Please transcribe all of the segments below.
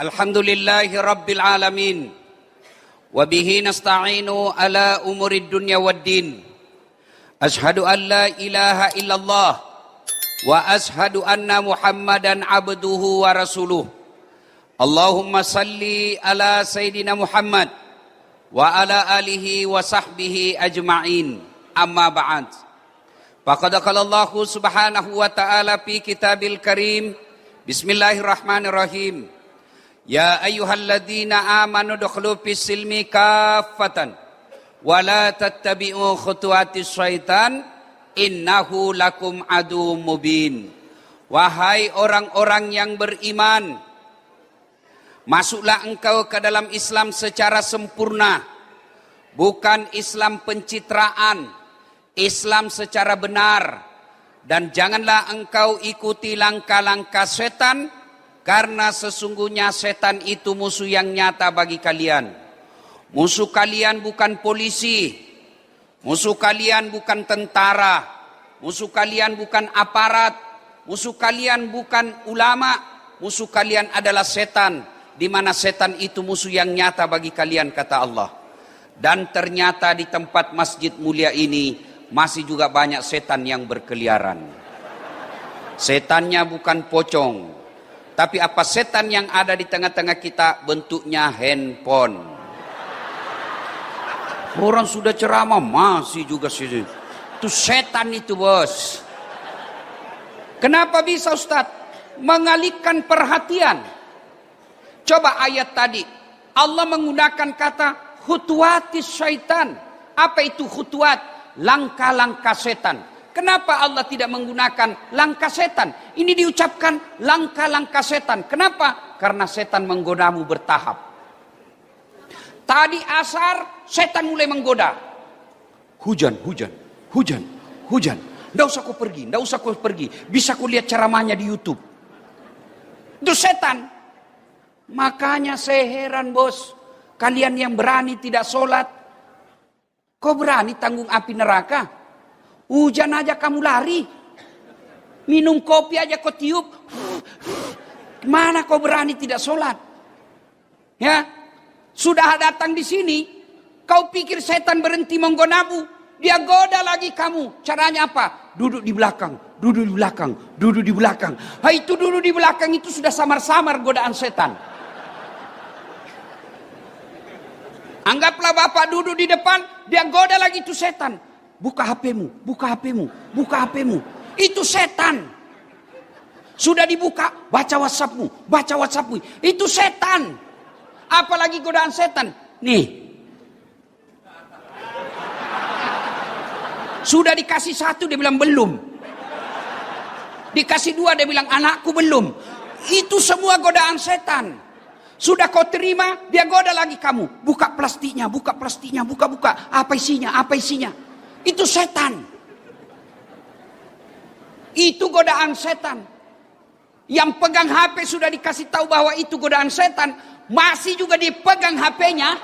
Alhamdulillahi Rabbil Alamin. Wabihi nasta'inu ala umurid dunya waddin. Ashhadu an la ilaha illallah. Wa ashhadu anna Muhammadan abduhu wa rasuluh. Allahumma salli ala Sayyidina Muhammad. Wa ala alihi wa sahbihi ajma'in. Amma ba'd. Faqad qala Allahu subhanahu wa ta'ala fi kitabil karim. Bismillahirrahmanirrahim. Ya ayyuhalladzina amanu dukhulu fis silmi kaffatan wa la tattabi'u khutuwatis syaitan innahu lakum aduwwum mubin. Wahai orang-orang yang beriman, masuklah engkau ke dalam Islam secara sempurna, bukan Islam pencitraan, Islam secara benar, dan janganlah engkau ikuti langkah-langkah setan. Karena sesungguhnya setan itu musuh yang nyata bagi kalian. Musuh kalian bukan polisi. Musuh kalian bukan tentara. Musuh kalian bukan aparat. Musuh kalian bukan ulama. Musuh kalian adalah setan. Di mana setan itu musuh yang nyata bagi kalian, kata Allah. Dan ternyata di tempat masjid mulia ini masih juga banyak setan yang berkeliaran. Setannya bukan pocong. Tapi apa setan yang ada di tengah-tengah kita? Bentuknya handphone. Orang sudah ceramah masih juga sini. Itu setan itu, bos. Kenapa bisa, Ustaz? Mengalihkan perhatian. Coba ayat tadi. Allah menggunakan kata khutuwatis syaitan. Apa itu khutuwat? Langkah-langkah setan. Kenapa Allah tidak menggunakan langkah setan? Ini diucapkan langkah-langkah setan. Kenapa? Karena setan menggodamu bertahap. Tadi asar, setan mulai menggoda. Hujan. Nggak usah kau pergi. Bisa kau lihat ceramahnya di YouTube. Itu setan. Makanya saya heran, bos. Kalian yang berani tidak sholat. Kau berani tanggung api neraka? Hujan aja kamu lari. Minum kopi aja kau tiup. Mana kau berani tidak sholat? Ya, sudah datang di sini. Kau pikir setan berhenti menggodamu. Dia goda lagi kamu. Caranya apa? Duduk di belakang. Itu duduk di belakang itu sudah samar-samar godaan setan. Anggaplah bapak duduk di depan. Dia goda lagi itu setan. Buka HPmu. Itu setan. Sudah dibuka, baca WhatsAppmu. Itu setan. Apalagi godaan setan. Nih. Sudah dikasih satu, dia bilang belum. Dikasih dua, dia bilang anakku belum. Itu semua godaan setan. Sudah kau terima, dia goda lagi kamu. Buka plastiknya. Apa isinya? Itu setan. Itu godaan setan. Yang pegang HP sudah dikasih tahu bahwa itu godaan setan, masih juga dipegang HP-nya.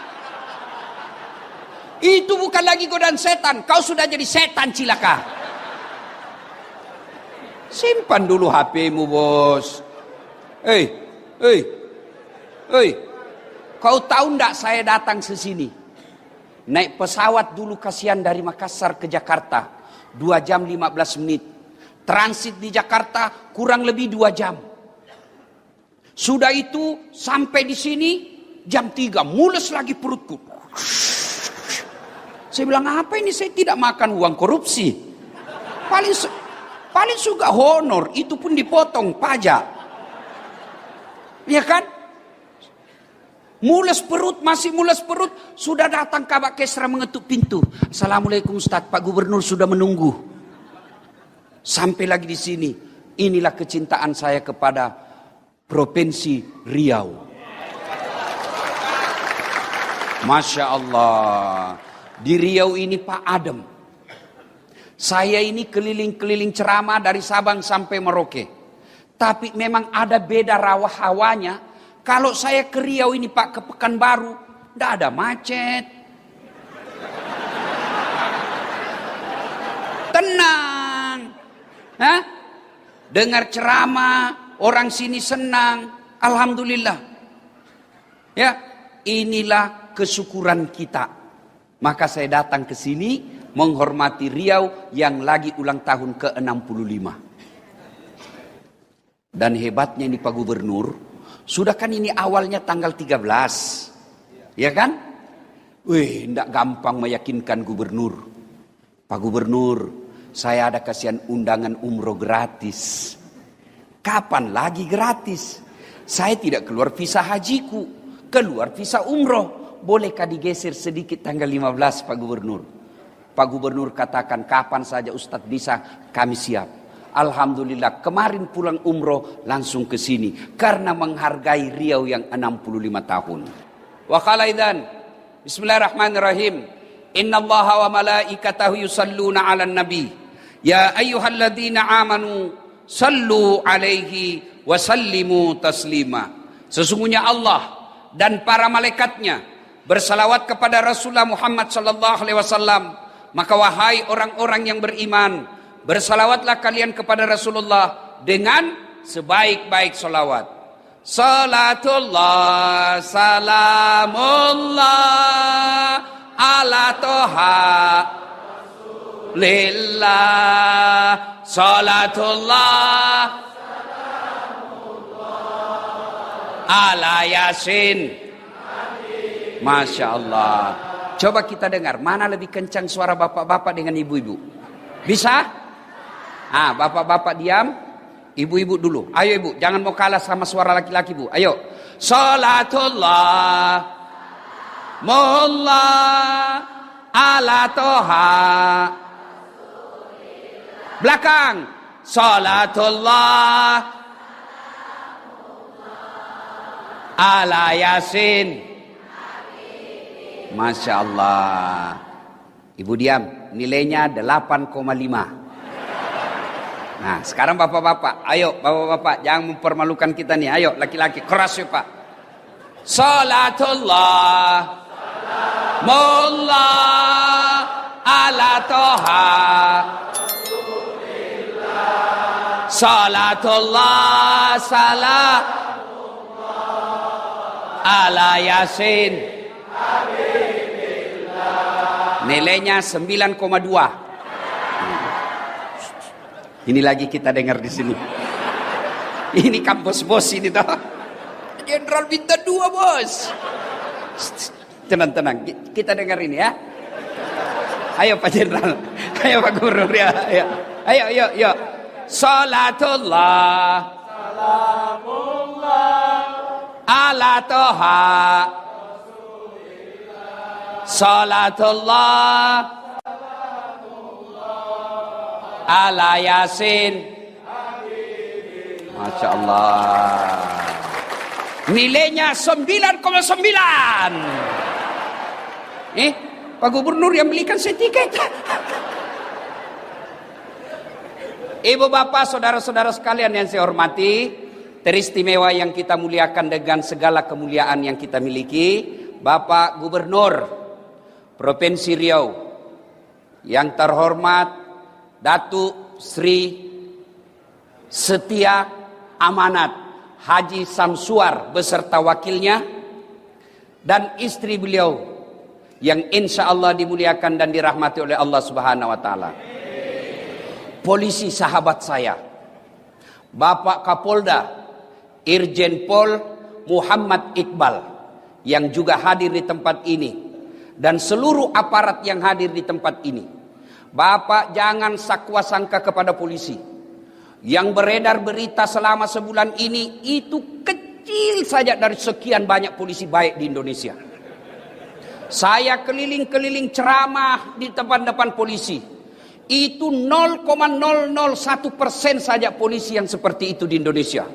Itu bukan lagi godaan setan. Kau sudah jadi setan cilaka. Simpan dulu HP-mu, bos. Kau tahu enggak saya datang ke sini? Naik pesawat dulu kasihan dari Makassar ke Jakarta. 2 jam 15 menit. Transit di Jakarta kurang lebih 2 jam. Sudah itu sampai di sini jam 3. Mules lagi perutku. Saya bilang apa ini, saya tidak makan uang korupsi. Paling suka honor. Itu pun dipotong pajak. Ya kan? Masih mules perut. Sudah datang Kabak Kesra mengetuk pintu. Assalamualaikum Ustaz, Pak Gubernur sudah menunggu. Sampai lagi di sini. Inilah kecintaan saya kepada Provinsi Riau. Masya Allah. Di Riau ini Pak adem. Saya ini keliling-keliling ceramah dari Sabang sampai Merauke. Tapi memang ada beda rawah hawanya. Kalau saya ke Riau ini Pak, ke Pekanbaru, tidak ada macet. Tenang. Dengar ceramah, orang sini senang. Alhamdulillah. Ya, inilah kesyukuran kita. Maka saya datang ke sini menghormati Riau yang lagi ulang tahun ke-65. Dan hebatnya ini Pak Gubernur, sudah kan ini awalnya tanggal 13. Ya kan? Wih, tidak gampang meyakinkan Gubernur. Pak Gubernur, saya ada kasihan undangan umroh gratis. Kapan lagi gratis? Saya tidak keluar visa hajiku, keluar visa umroh. Bolehkah digeser sedikit tanggal 15 Pak Gubernur? Pak Gubernur katakan kapan saja Ustadz bisa, kami siap. Alhamdulillah kemarin pulang umroh langsung ke sini. Karena menghargai Riau yang 65 tahun. Wa khalaidan. Bismillahirrahmanirrahim. Inna allaha wa malaikatahu yusalluna ala nabi. Ya ayyuhalladzina amanu sallu alaihi wa sallimu taslima. Sesungguhnya Allah dan para malaikatnya bersalawat kepada Rasulullah Muhammad sallallahu alaihi wasallam. Maka wahai orang-orang yang beriman, bersalawatlah kalian kepada Rasulullah dengan sebaik-baik salawat. Salatullah salamullah ala toha lillah. Salatullah ala Yasin. Masya Allah. Coba kita dengar, mana lebih kencang suara bapak-bapak dengan ibu-ibu? Bisa? Bapak-bapak diam, ibu-ibu dulu. Ayo ibu, jangan mau kalah sama suara laki-laki bu. Ayo. Salatullah mullah ala toha. Belakang. Salatullah ala Yasin. Masya Allah. Ibu diam. Nilainya 8,5. Nah sekarang bapak-bapak. Ayo bapak-bapak. Jangan mempermalukan kita nih. Ayo laki-laki. Keras ya pak. Salatullah mullah ala toha. Salatullah salam ala Yasin. Nilainya 9,2. Ini lagi kita dengar di sini. Ini kampus bos ini toh. Jenderal minta 2 bos. Tenang-tenang, kita dengar ini ya. Ayo Pak Jenderal, ayo Pak Guru ya. Ayo. Salatullah ala toha. Salatullah ala Yasin. Masya Allah. Nilainya 9,9. Pak Gubernur yang belikan saya tiket. Ibu bapak saudara-saudara sekalian yang saya hormati, teristimewa yang kita muliakan dengan segala kemuliaan yang kita miliki, Bapak Gubernur Provinsi Riau yang terhormat Datuk Sri Setia Amanat Haji Samsuar beserta wakilnya dan istri beliau yang insya Allah dimuliakan dan dirahmati oleh Allah Subhanahu wa Ta'ala. Polisi sahabat saya, Bapak Kapolda Irjen Pol Muhammad Iqbal yang juga hadir di tempat ini dan seluruh aparat yang hadir di tempat ini. Bapak jangan sakwa sangka kepada polisi. Yang beredar berita selama sebulan ini itu kecil saja dari sekian banyak polisi baik di Indonesia. Saya keliling-keliling ceramah di depan polisi. Itu 0,001% saja polisi yang seperti itu di Indonesia.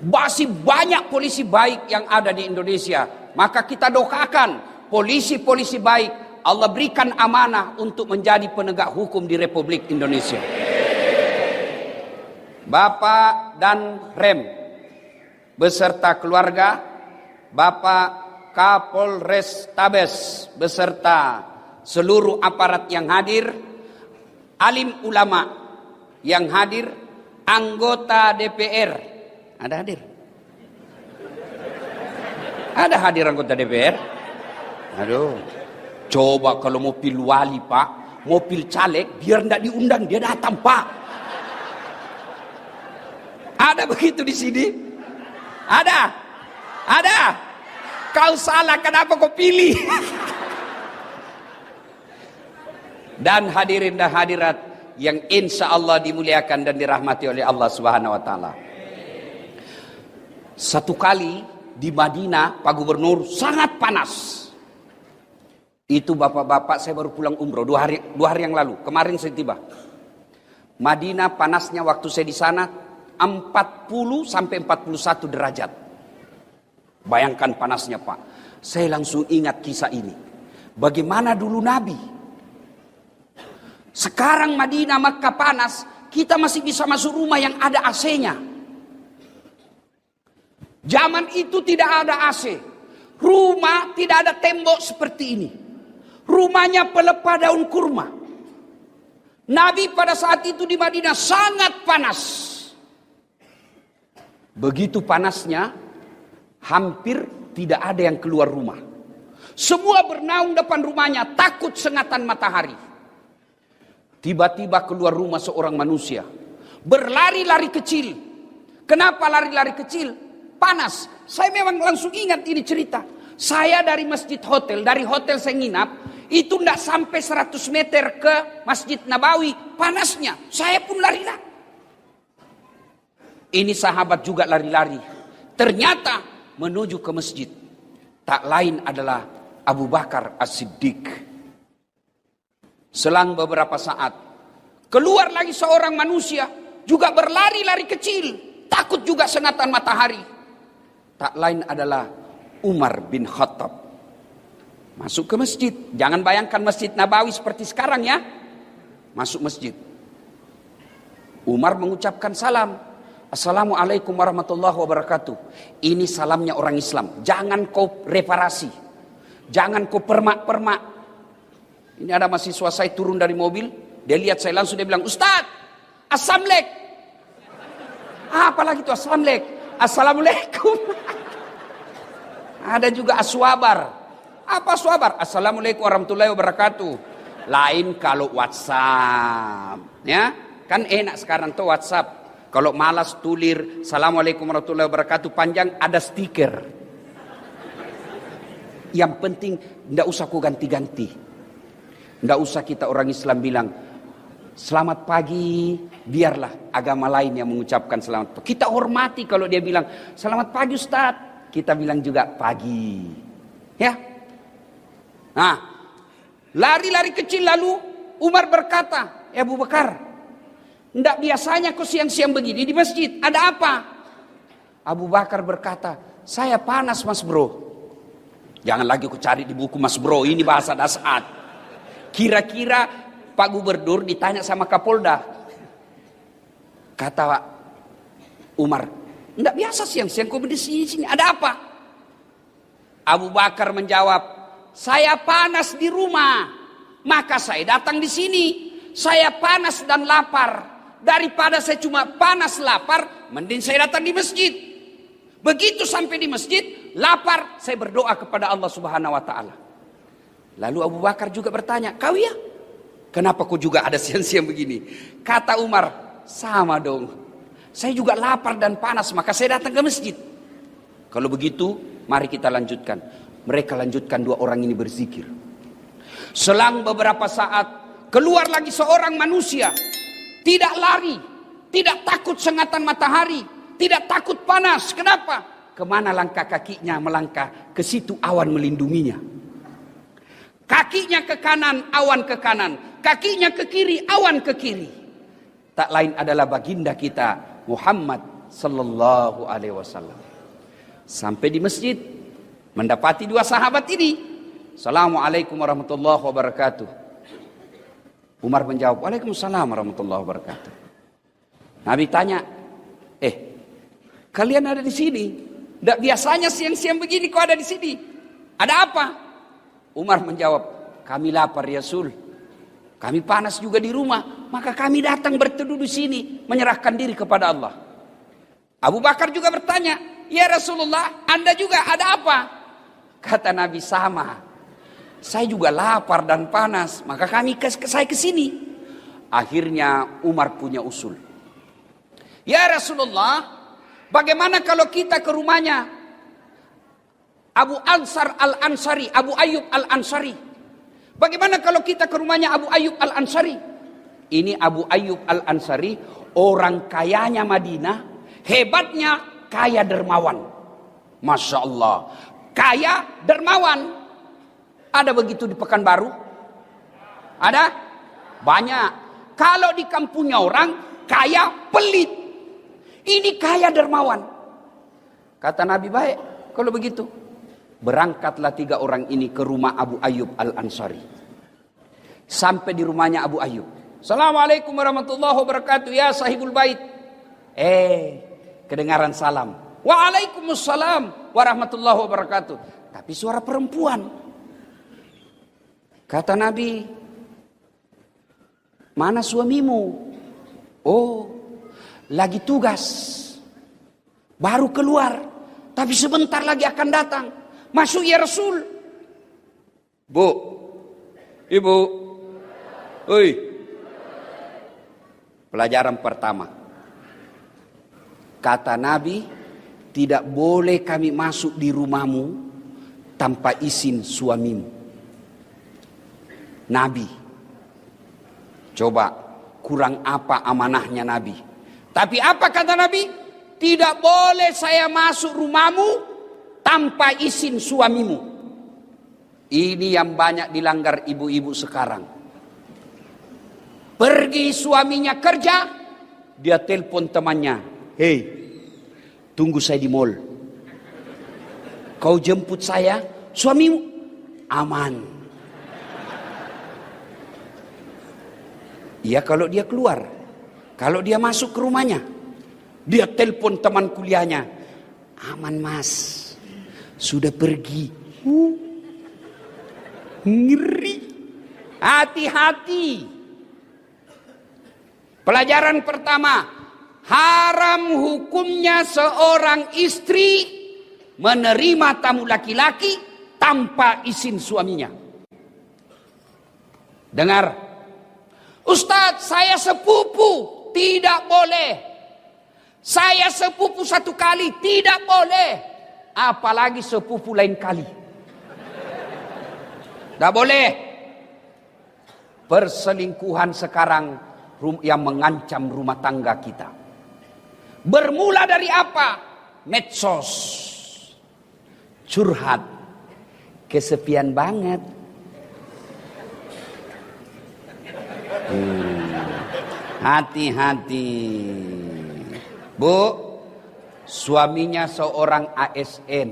Masih banyak polisi baik yang ada di Indonesia. Maka kita doakan polisi-polisi baik, Allah berikan amanah untuk menjadi penegak hukum di Republik Indonesia. Bapak dan Rem beserta keluarga, Bapak Kapolres Tabes beserta seluruh aparat yang hadir, alim ulama yang hadir, anggota DPR ada hadir. Ada hadir anggota DPR? Aduh. Coba kalau mau pil wali Pak, mau pil caleg, biar tidak diundang, dia datang Pak. Ada begitu di sini? Ada? Ada? Kau salah, kenapa kau pilih? Dan hadirin dan hadirat yang insya Allah dimuliakan dan dirahmati oleh Allah Subhanahu Wa Taala. Satu kali di Madinah, Pak Gubernur, sangat panas. Itu bapak-bapak, saya baru pulang umroh 2 hari yang lalu. Kemarin saya tiba. Madinah panasnya waktu saya di sana 40 sampai 41 derajat. Bayangkan panasnya Pak. Saya langsung ingat kisah ini. Bagaimana dulu Nabi. Sekarang Madinah, Makkah panas, kita masih bisa masuk rumah yang ada AC-nya. Zaman itu tidak ada AC. Rumah tidak ada tembok seperti ini. Rumahnya pelepah daun kurma. Nabi pada saat itu di Madinah sangat panas. Begitu panasnya, hampir tidak ada yang keluar rumah. Semua bernaung depan rumahnya, takut sengatan matahari. Tiba-tiba keluar rumah seorang manusia. Berlari-lari kecil. Kenapa lari-lari kecil? Panas. Saya memang langsung ingat ini cerita. Saya dari masjid hotel, dari hotel saya nginap, itu tidak sampai 100 meter ke Masjid Nabawi. Panasnya, saya pun lari-lari. Ini sahabat juga lari-lari. Ternyata menuju ke masjid. Tak lain adalah Abu Bakar As-Siddiq. Selang beberapa saat, keluar lagi seorang manusia, juga berlari-lari kecil, takut juga sengatan matahari. Tak lain adalah Umar bin Khattab. Masuk ke masjid. Jangan bayangkan Masjid Nabawi seperti sekarang ya. Masuk masjid. Umar mengucapkan salam. Assalamualaikum warahmatullahi wabarakatuh. Ini salamnya orang Islam. Jangan kau reparasi. Jangan kau permak-permak. Ini ada mahasiswa saya turun dari mobil. Dia lihat saya langsung, dia bilang, Ustaz, Assalamualaikum. Apalagi itu Assalamualaikum. Assalamualaikum. Ada juga aswabar. Apa aswabar? Assalamualaikum warahmatullahi wabarakatuh. Lain kalau WhatsApp. Ya, kan enak sekarang tuh WhatsApp. Kalau malas tulir Assalamualaikum warahmatullahi wabarakatuh panjang, ada stiker. Yang penting tidak usah ku ganti-ganti. Tidak usah kita orang Islam bilang selamat pagi, biarlah agama lain yang mengucapkan selamat pagi. Kita hormati kalau dia bilang selamat pagi Ustaz, kita bilang juga pagi. Ya. Nah, lari-lari kecil lalu Umar berkata, ya Abu Bakar, tidak biasanya kau siang-siang begini di masjid, ada apa? Abu Bakar berkata, saya panas mas bro. Jangan lagi ku cari di buku mas bro, ini bahasa dasar. Kira-kira Pak Gubernur ditanya sama Kapolda. Kata Umar, tidak biasa siang-siang kau di sini, ada apa? Abu Bakar menjawab, saya panas di rumah, maka saya datang di sini. Saya panas dan lapar. Daripada saya cuma panas lapar, mending saya datang di masjid. Begitu sampai di masjid, lapar, saya berdoa kepada Allah Subhanahu Wa Taala. Lalu Abu Bakar juga bertanya, kau ya? Kenapa kau juga ada siang-siang begini? Kata Umar, sama dong. Saya juga lapar dan panas, maka saya datang ke masjid. Kalau begitu, mari kita lanjutkan. Mereka lanjutkan, dua orang ini berzikir. Selang beberapa saat, keluar lagi seorang manusia. Tidak lari, tidak takut sengatan matahari, tidak takut panas. Kenapa? Kemana langkah kakinya melangkah? Ke situ awan melindunginya. Kakinya ke kanan, awan ke kanan. Kakinya ke kiri, awan ke kiri. Tak lain adalah baginda kita Muhammad sallallahu alaihi wasallam. Sampai di masjid, mendapati dua sahabat ini. Assalamualaikum warahmatullahi wabarakatuh. Umar menjawab, Waalaikumsalam warahmatullahi wabarakatuh. Nabi tanya, kalian ada di sini? Tidak biasanya siang-siang begini kau ada di sini. Ada apa? Umar menjawab, kami lapar ya Rasul. Kami panas juga di rumah. Maka kami datang berteduh di sini. Menyerahkan diri kepada Allah. Abu Bakar juga bertanya, ya Rasulullah, Anda juga ada apa? Kata Nabi, sama. Saya juga lapar dan panas, maka saya ke sini. Akhirnya Umar punya usul. Ya Rasulullah, bagaimana kalau kita ke rumahnya Abu Ansar Al-Ansari, Abu Ayyub Al-Ansari? Bagaimana kalau kita ke rumahnya Abu Ayyub Al-Ansari? Ini Abu Ayyub Al-Ansari, orang kayanya Madinah, hebatnya kaya dermawan. Masya Allah, kaya dermawan. Ada begitu di Pekanbaru? Ada? Banyak. Kalau di kampungnya orang, kaya pelit. Ini kaya dermawan. Kata Nabi, baik kalau begitu. Berangkatlah 3 orang ini ke rumah Abu Ayyub Al-Ansari. Sampai di rumahnya Abu Ayyub. Assalamualaikum warahmatullahi wabarakatuh. Ya sahibul bait. Kedengaran salam. Waalaikumsalam warahmatullahi wabarakatuh. Tapi suara perempuan. Kata Nabi, mana suamimu? Oh, lagi tugas. Baru keluar. Tapi sebentar lagi akan datang. Masuk ya Rasul. Bu, ibu. Oi. Pelajaran pertama. Kata Nabi, tidak boleh kami masuk di rumahmu tanpa izin suamimu. Nabi. Coba, kurang apa amanahnya Nabi? Tapi apa kata Nabi? Tidak boleh saya masuk rumahmu tanpa izin suamimu. Ini yang banyak dilanggar ibu-ibu sekarang. Pergi suaminya kerja, dia telepon temannya. Hei, tunggu saya di mall. Kau jemput saya, suamimu aman. Iya kalau dia keluar. Kalau dia masuk ke rumahnya, dia telepon teman kuliahnya. Aman mas, sudah pergi. Ngeri. Hati-hati. Pelajaran pertama, haram hukumnya seorang istri menerima tamu laki-laki tanpa izin suaminya. Dengar, Ustadz, saya sepupu, tidak boleh. Saya sepupu 1 kali, tidak boleh. Apalagi sepupu lain kali. Tidak boleh. Perselingkuhan sekarang yang mengancam rumah tangga kita. Bermula dari apa? Medsos. Curhat. Kesepian banget. Hati-hati. Bu, suaminya seorang ASN.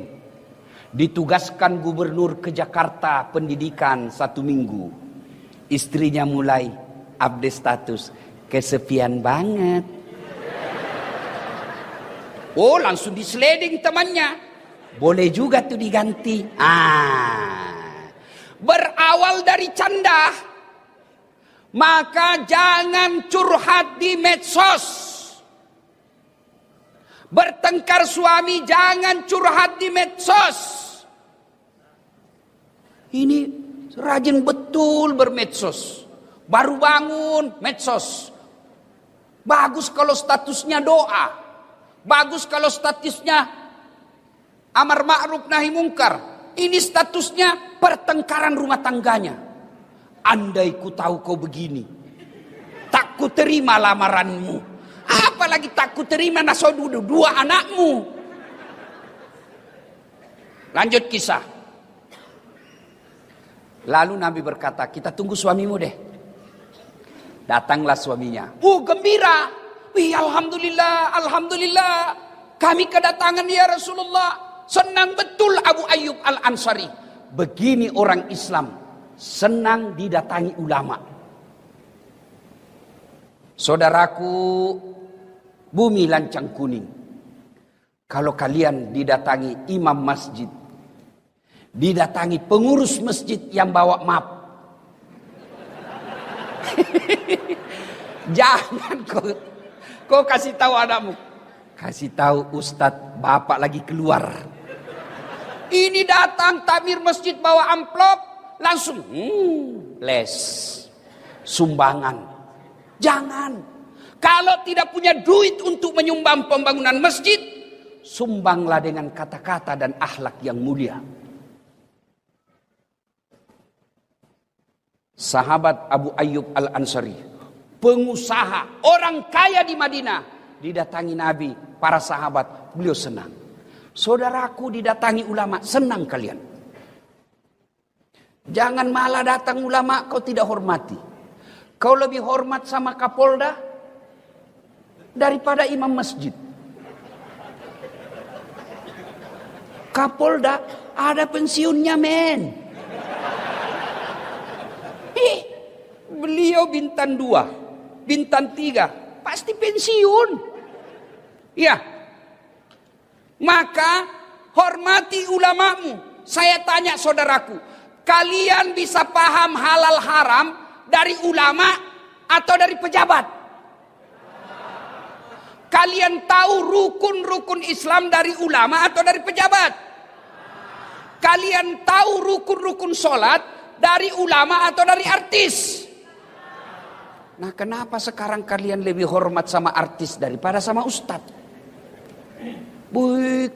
Ditugaskan gubernur ke Jakarta pendidikan 1 minggu. Istrinya mulai update status. Kesepian banget. Oh, langsung disleding temannya. Boleh juga tuh diganti. Berawal dari canda. Maka jangan curhat di medsos. Bertengkar suami jangan curhat di medsos. Ini rajin betul bermedsos. Baru bangun medsos. Bagus kalau statusnya doa. Bagus kalau statusnya amar ma'ruf nahi mungkar. Ini statusnya pertengkaran rumah tangganya. Andai ku tahu kau begini, tak ku terima lamaranmu. Apalagi tak ku terima nasodudu 2 anakmu. Lanjut kisah. Lalu Nabi berkata, kita tunggu suamimu deh. Datanglah suaminya. Gembira. Wih, alhamdulillah, alhamdulillah. Kami kedatangan ya Rasulullah. Senang betul Abu Ayyub Al-Ansari. Begini orang Islam. Senang didatangi ulama. Saudaraku, bumi lancang kuning. Kalau kalian didatangi imam masjid, didatangi pengurus masjid yang bawa map, jangan kau kasih tahu anakmu. Kasih tahu Ustadz, bapak lagi keluar. Ini datang takmir masjid bawa amplop, langsung les sumbangan. Jangan. Kalau tidak punya duit untuk menyumbang pembangunan masjid, sumbanglah dengan kata-kata dan akhlak yang mulia. Sahabat Abu Ayyub Al-Ansari, pengusaha, orang kaya di Madinah, didatangi Nabi, para sahabat, beliau senang. Saudaraku didatangi ulama, senang kalian. Jangan malah datang ulama kau tidak hormati. Kau lebih hormat sama Kapolda daripada imam masjid. Kapolda ada pensiunnya, men. Beliau bintang 2, bintang 3, pasti pensiun. Ya. Maka hormati ulamamu. Saya tanya saudaraku, kalian bisa paham halal haram dari ulama atau dari pejabat? Kalian tahu rukun-rukun Islam dari ulama atau dari pejabat? Kalian tahu rukun-rukun sholat dari ulama atau dari artis? Nah, kenapa sekarang kalian lebih hormat sama artis daripada sama ustadz?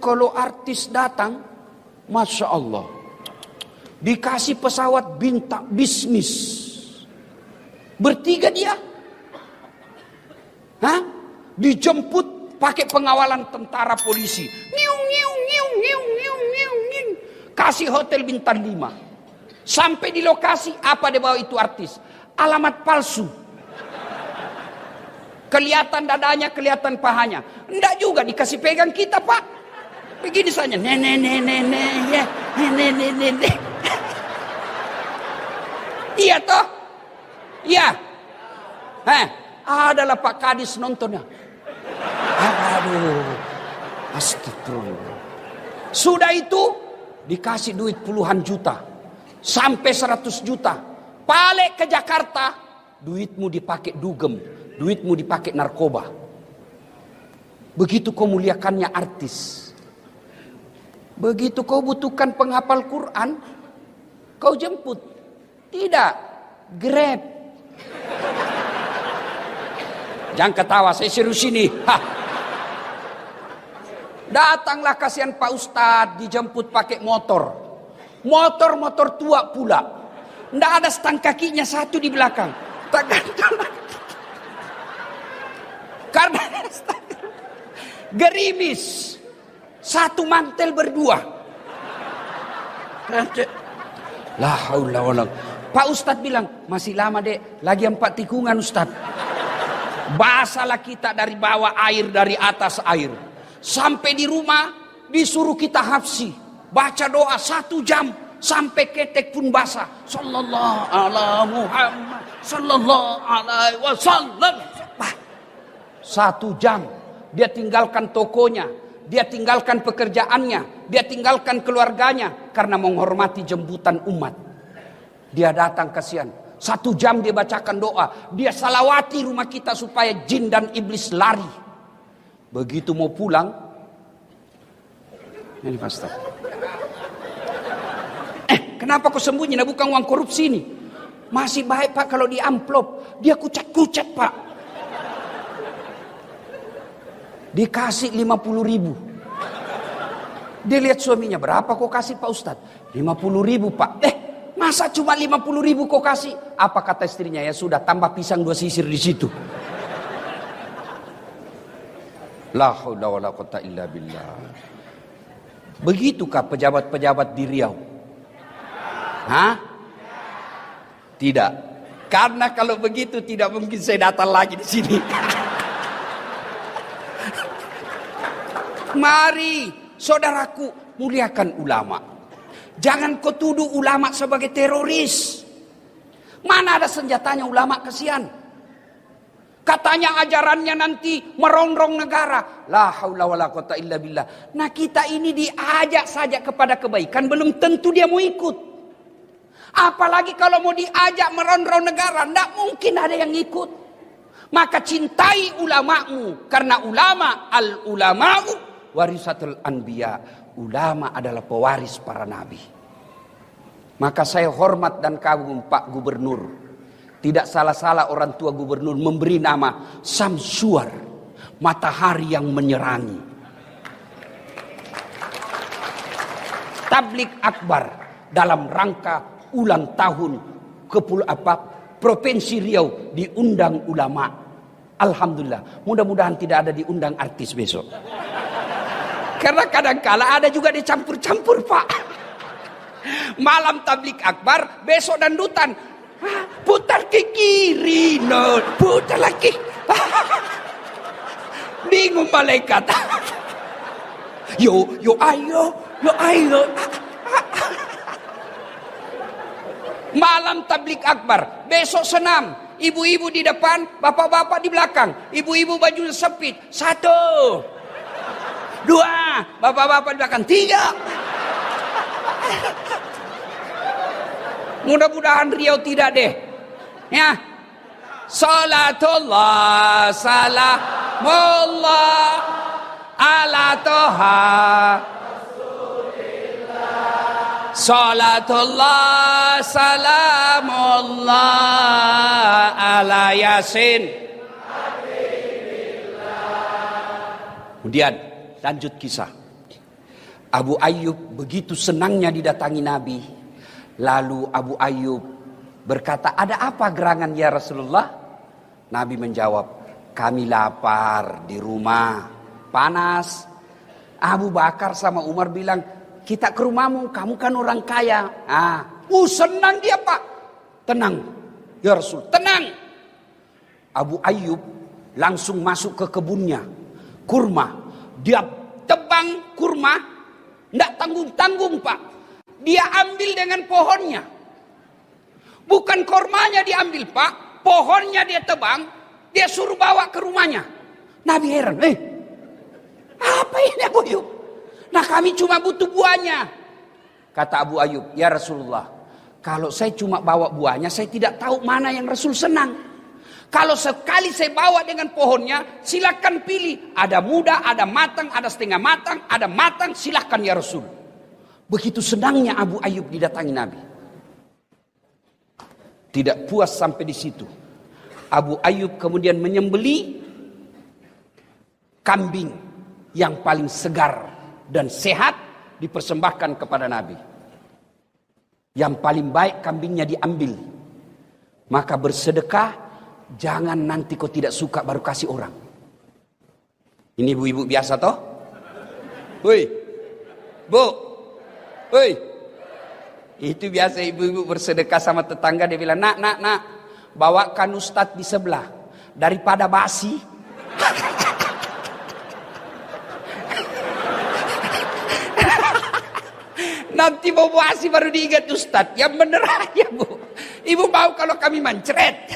Kalau artis datang, Masya Allah, dikasih pesawat bintang bisnis, bertiga dia, dijemput pakai pengawalan tentara polisi, kasih hotel bintang 5, sampai di lokasi apa dia bawa itu artis, alamat palsu. Kelihatan dadanya, kelihatan pahanya. Enggak juga dikasih pegang kita, Pak. Begini saja. Nenek. Iya toh? Iya. Adalah Pak Kadis nontonnya. Aduh. Astagfirullah. Sudah itu dikasih duit puluhan juta. Sampai 100 juta. Balik ke Jakarta, duitmu dipakai dugem. Duitmu dipakai narkoba. Begitu kau muliakannya artis. Begitu kau butuhkan penghafal Quran, kau jemput. Tidak, Grab. Jangan ketawa, saya serius ini. Datanglah kasihan Pak Ustadz, dijemput pakai motor. Motor tua pula. Tidak ada stang kakinya satu di belakang. Karena gerimis, satu mantel berdua. La haula wala. Pak Ustadz bilang, masih lama dek, lagi 4 tikungan Ustadz. Basalah kita dari bawah air, dari atas air. Sampai di rumah disuruh kita hafsi, baca doa 1 jam sampai ketek pun basah. Sallallahu ala Muhammad, sallallahu alaihi wasallam. 1 jam dia tinggalkan tokonya, dia tinggalkan pekerjaannya, dia tinggalkan keluarganya karena menghormati jemputan umat. Dia datang kasihan, 1 jam dia bacakan doa, dia salawati rumah kita supaya jin dan iblis lari. Begitu mau pulang, ini Pastor. Kenapa kau sembunyi? Nah, bukan uang korupsi ini. Masih baik Pak kalau di amplop, dia kucat-kucat Pak. Dikasih 50.000. Dia lihat suaminya, berapa kau kasih Pak Ustadz? 50.000 Pak. Masa cuma 50.000 kau kasih? Apa kata istrinya? Ya sudah, tambah pisang 2 sisir di situ. La haula wala quwata illa billah. Begitukah pejabat-pejabat di Riau? Tidak. Karena kalau begitu tidak mungkin saya datang lagi di sini. Mari saudaraku muliakan ulama. Jangan kau tuduh ulama sebagai teroris. Mana ada senjatanya ulama, kesian. Katanya ajarannya nanti merongrong negara. La haula wala quwata illa billah. Nah kita ini diajak saja kepada kebaikan, belum tentu dia mau ikut. Apalagi kalau mau diajak merongrong negara, tidak mungkin ada yang ikut. Maka cintai ulamamu, karena ulama al-ulama'u warisatul anbiya. ulama adalah pewaris para nabi. Maka saya hormat dan kagum Pak Gubernur. Tidak salah-salah orang tua gubernur memberi nama Samsuar, matahari yang menyerangi. Tablik Akbar dalam rangka ulang tahun Provinsi Riau diundang ulama. Alhamdulillah. Mudah-mudahan tidak ada diundang artis besok. Karena kadang-kala ada juga dicampur-campur, Pak. Malam tablik akbar, besok dandutan. Putar ke kiri, no. Putar lagi. Bingung malaikat. Yo ayo. Malam tablik akbar, besok senam. Ibu-ibu di depan, bapak-bapak di belakang. Ibu-ibu baju sempit. 1, 2, bapak-bapak di belakang. 3. Mudah-mudahan Riau tidak deh. Ya. Salatullah, salamullah ala toha. Salatullah, salamullah ala Yasin. Kemudian lanjut kisah. Abu Ayyub begitu senangnya didatangi Nabi. Lalu Abu Ayyub berkata, ada apa gerangan ya Rasulullah? Nabi menjawab, kami lapar di rumah, panas. Abu Bakar sama Umar bilang, kita ke rumahmu, kamu kan orang kaya. Senang dia Pak. Tenang, ya Rasul, tenang. Abu Ayyub langsung masuk ke kebunnya, kurma. Dia tebang kurma, tidak tanggung-tanggung Pak. Dia ambil dengan pohonnya. Bukan kurmanya diambil Pak, pohonnya dia tebang, dia suruh bawa ke rumahnya. Nabi heran, apa ini Abu Ayyub? Nah kami cuma butuh buahnya. Kata Abu Ayyub, ya Rasulullah, kalau saya cuma bawa buahnya, saya tidak tahu mana yang Rasul senang. Kalau sekali saya bawa dengan pohonnya, silakan pilih. Ada muda, ada matang, ada setengah matang, ada matang, silakan ya Rasul. Begitu senangnya Abu Ayyub didatangi Nabi. Tidak puas sampai di situ. Abu Ayyub kemudian menyembeli kambing yang paling segar dan sehat dipersembahkan kepada Nabi. Yang paling baik kambingnya diambil. Maka bersedekah, jangan nanti kau tidak suka baru kasih orang. Ini ibu-ibu biasa toh? Woi, bu, woi. Itu biasa ibu-ibu bersedekah sama tetangga, dia bilang, nak, bawakan ustadz di sebelah. Daripada basi. Nanti mau basi baru diingat ustadz. Yang bener aja bu. Ibu mau kalau kami mancret.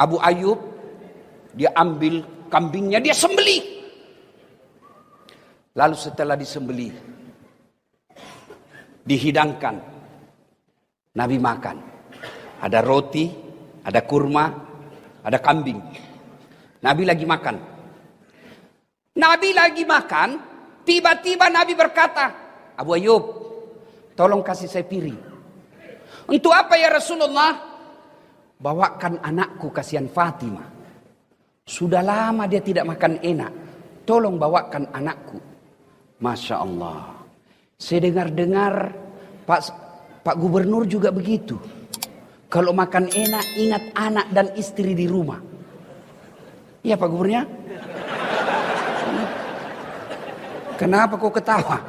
Abu Ayyub, dia ambil kambingnya, dia sembelih. Lalu setelah disembelih, dihidangkan. Nabi makan. Ada roti, ada kurma, ada kambing. Nabi lagi makan. Nabi lagi makan, tiba-tiba Nabi berkata, Abu Ayyub, tolong kasih saya piring. Untuk apa ya Rasulullah? Bawakan anakku, kasihan Fatimah. Sudah lama dia tidak makan enak. Tolong bawakan anakku. Masya Allah. Saya dengar-dengar Pak Gubernur juga begitu. Kalau makan enak, ingat anak dan istri di rumah. Iya Pak Gubernur? Kenapa kau ketawa?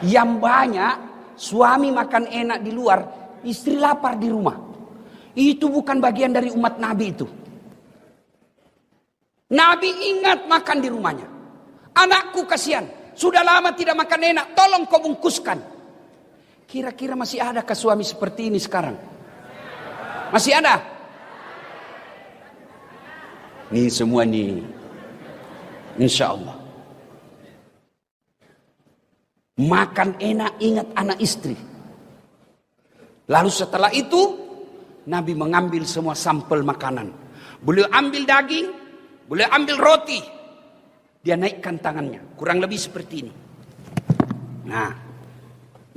Yang banyak suami makan enak di luar, istri lapar di rumah. Itu bukan bagian dari umat Nabi itu. Nabi ingat makan di rumahnya. Anakku kasihan, sudah lama tidak makan enak, tolong kau bungkuskan. Kira-kira masih adakah suami seperti ini sekarang? Masih ada? Ini semua nih, insya Allah. Makan enak, ingat anak istri. Lalu setelah itu, Nabi mengambil semua sampel makanan. Beliau ambil daging, beliau ambil roti. Dia naikkan tangannya, kurang lebih seperti ini. Nah,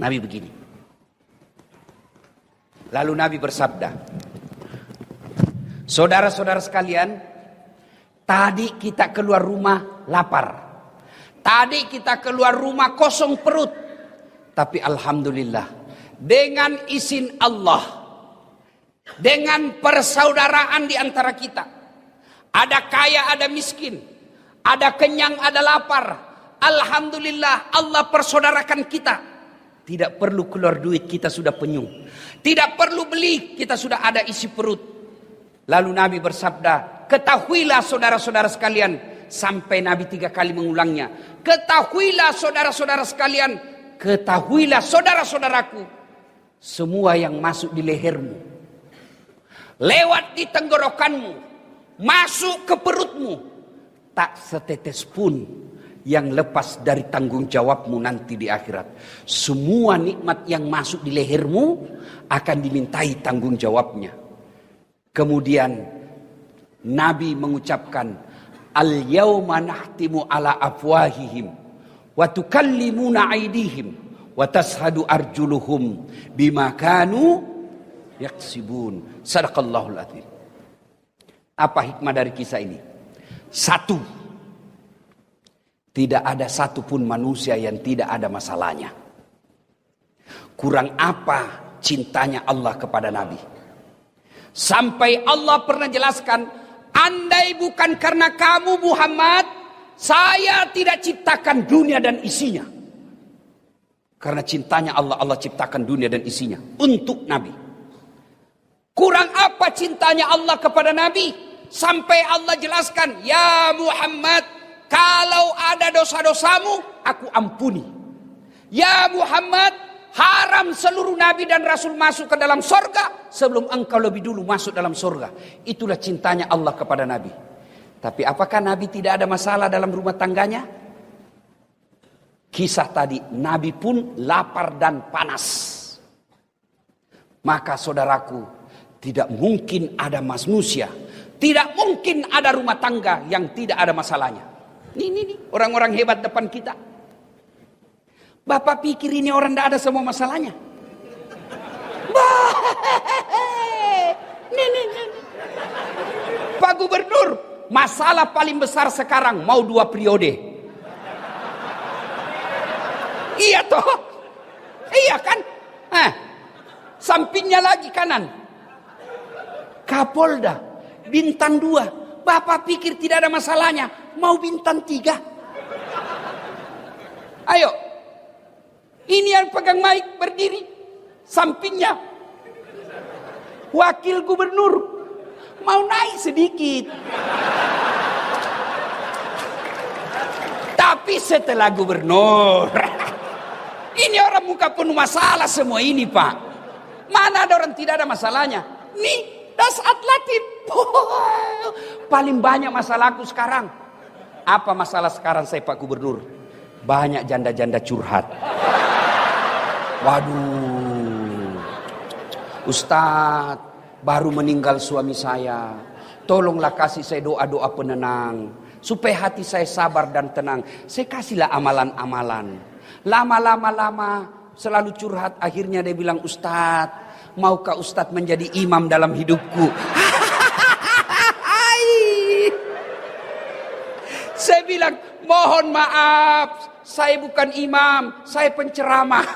Nabi begini. Lalu Nabi bersabda, saudara-saudara sekalian, tadi kita keluar rumah lapar. Tadi kita keluar rumah kosong perut. Tapi alhamdulillah, dengan izin Allah, dengan persaudaraan di antara kita, ada kaya, ada miskin, ada kenyang, ada lapar. Alhamdulillah, Allah persaudarakan kita. Tidak perlu keluar duit, kita sudah penyung. Tidak perlu beli, kita sudah ada isi perut. Lalu Nabi bersabda, ketahuilah saudara-saudara sekalian. Sampai Nabi 3 kali mengulangnya. Ketahuilah saudara-saudara sekalian. Ketahuilah saudara-saudaraku. Semua yang masuk di lehermu, lewat di tenggorokanmu, masuk ke perutmu, tak setetes pun yang lepas dari tanggung jawabmu nanti di akhirat. Semua nikmat yang masuk di lehermu akan dimintai tanggung jawabnya. Kemudian Nabi mengucapkan, al-yawma nahtimu ala afwahihim wa tukallimuna aydihim wa tashhadu arjuluhum bima kanu yaksibun. Sadaqallahul azim. Apa hikmah dari kisah ini? Satu, tidak ada satupun manusia yang tidak ada masalahnya. Kurang apa cintanya Allah kepada Nabi? Sampai Allah pernah jelaskan, andai bukan karena kamu Muhammad, saya tidak ciptakan dunia dan isinya. Karena cintanya Allah, Allah ciptakan dunia dan isinya untuk Nabi. Kurang apa cintanya Allah kepada Nabi? Sampai Allah jelaskan, ya Muhammad, kalau ada dosa-dosamu, aku ampuni. Ya Muhammad, haram seluruh Nabi dan Rasul masuk ke dalam sorga sebelum engkau lebih dulu masuk dalam sorga. Itulah cintanya Allah kepada Nabi. Tapi apakah Nabi tidak ada masalah dalam rumah tangganya? Kisah tadi, Nabi pun lapar dan panas. Maka saudaraku, tidak mungkin ada manusia, tidak mungkin ada rumah tangga yang tidak ada masalahnya. Ini orang-orang hebat depan kita. Bapak pikir ini orang tidak ada semua masalahnya? Pak Gubernur, masalah paling besar sekarang mau 2 periode. Iya toh? Iya kan? Sampingnya lagi kanan, Kapolda, bintang 2. Bapak pikir tidak ada masalahnya, mau bintang 3. Ayo, ini yang pegang mic berdiri, sampingnya wakil gubernur, mau naik sedikit. Tapi setelah gubernur, ini orang muka penuh masalah semua ini Pak. Mana ada orang tidak ada masalahnya? Nih, Dasat Latif. Paling banyak masalahku sekarang. Apa masalah sekarang saya Pak Gubernur? Banyak janda-janda curhat. Waduh, Ustadz, baru meninggal suami saya. Tolonglah kasih saya doa-doa penenang, supaya hati saya sabar dan tenang. Saya kasihlah amalan-amalan. Lama-lama selalu curhat. Akhirnya dia bilang, Ustadz, maukah Ustadz menjadi imam dalam hidupku? Saya bilang, mohon maaf, saya bukan imam, saya penceramah.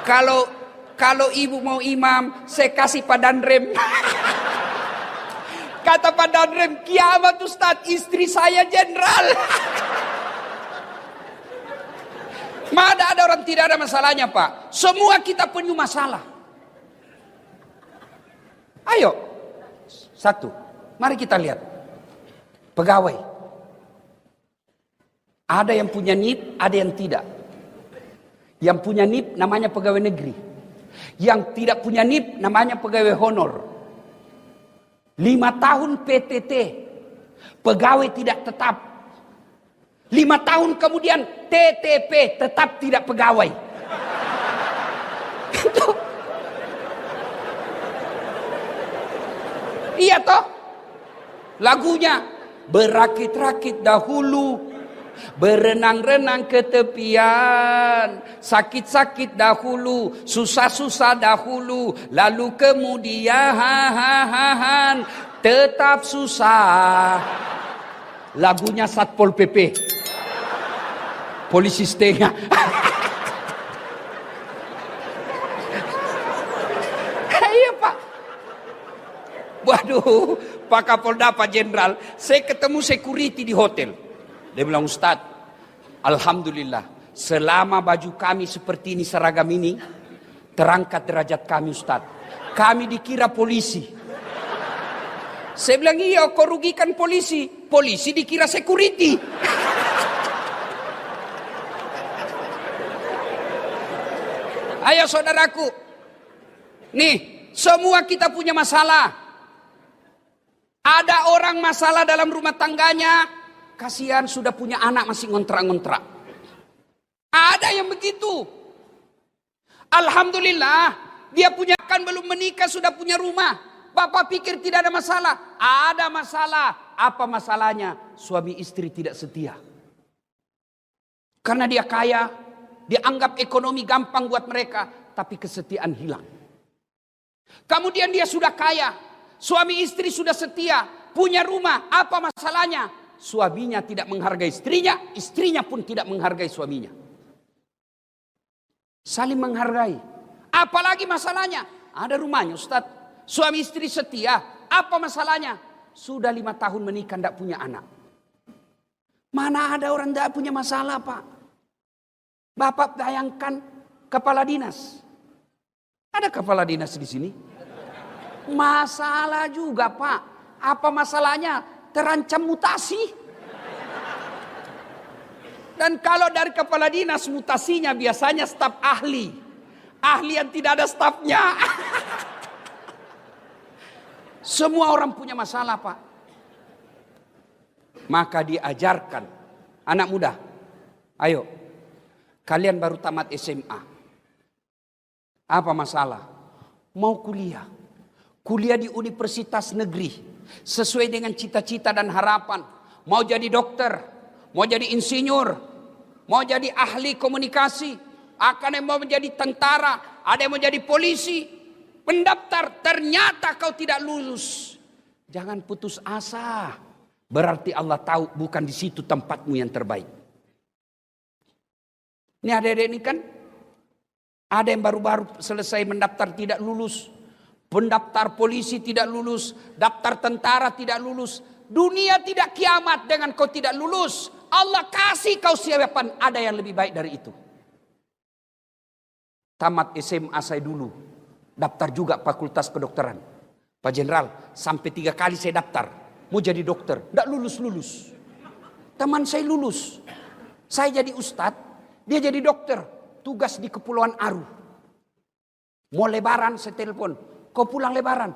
Kalau ibu mau imam, saya kasih Pak Danrem. Kata Pak Danrem, kiamat Ustadz, istri saya jenderal. Mana ada orang tidak ada masalahnya Pak? Semua kita punya masalah. Ayo, satu, mari kita lihat. Pegawai. Ada yang punya NIP, ada yang tidak. Yang punya NIP namanya pegawai negeri. Yang tidak punya NIP namanya pegawai honor. 5 tahun PTT, pegawai tidak tetap. 5 tahun kemudian TTP, tetap tidak pegawai. Iya toh? Lagunya, berakit-rakit dahulu, berenang-renang ke tepian, sakit-sakit dahulu, susah-susah dahulu, lalu kemudian tetap susah. Lagunya Satpol PP, polisi setengah. Iya Pak. Waduh, Pak Kapolda, Pak Jenderal, saya ketemu security di hotel. Dia bilang, Ustadz, alhamdulillah, selama baju kami seperti ini, seragam ini, terangkat derajat kami Ustadz. Kami dikira polisi. Saya bilang, iya, kau rugikan polisi. Polisi dikira security. Ayo saudaraku, nih, semua kita punya masalah. Ada orang masalah dalam rumah tangganya, kasihan sudah punya anak masih ngontrak-ngontrak. Ada yang begitu. Alhamdulillah, dia punya kan belum menikah sudah punya rumah. Bapak pikir tidak ada masalah? Ada masalah. Apa masalahnya? Suami istri tidak setia. Karena dia kaya, dia anggap ekonomi gampang buat mereka, tapi kesetiaan hilang. Kemudian dia sudah kaya, suami istri sudah setia, punya rumah, apa masalahnya? Suaminya tidak menghargai istrinya, istrinya pun tidak menghargai suaminya. Saling menghargai. Apalagi masalahnya? Ada rumahnya Ustadz, suami istri setia, apa masalahnya? Sudah 5 tahun menikah tidak punya anak. Mana ada orang tidak punya masalah Pak? Bapak bayangkan kepala dinas. Ada kepala dinas di sini? Masalah juga Pak. Apa masalahnya? Terancam mutasi. Dan kalau dari kepala dinas mutasinya biasanya staf ahli. Ahli yang tidak ada stafnya. Semua orang punya masalah Pak. Maka diajarkan. Anak muda, ayo. Kalian baru tamat SMA. Apa masalah? Mau kuliah. Kuliah di universitas negeri. Sesuai dengan cita-cita dan harapan. Mau jadi dokter. Mau jadi insinyur. Mau jadi ahli komunikasi. Akan yang mau menjadi tentara. Ada yang mau jadi polisi. Pendaftar. Ternyata kau tidak lulus. Jangan putus asa. Berarti Allah tahu bukan di situ tempatmu yang terbaik. Ini adik-adik ini kan. Ada yang baru-baru selesai mendaftar tidak lulus. Pendaftar polisi tidak lulus. Daftar tentara tidak lulus. Dunia tidak kiamat dengan kau tidak lulus. Allah kasih kau siapan. Ada yang lebih baik dari itu. Tamat SMA saya dulu. Daftar juga fakultas kedokteran. Pak Jenderal, sampai 3 kali saya daftar. Mau jadi dokter. Tidak lulus-lulus. Teman saya lulus. Saya jadi ustadz. Dia jadi dokter. Tugas di Kepulauan Aru. Mau lebaran saya telepon. Kau pulang lebaran?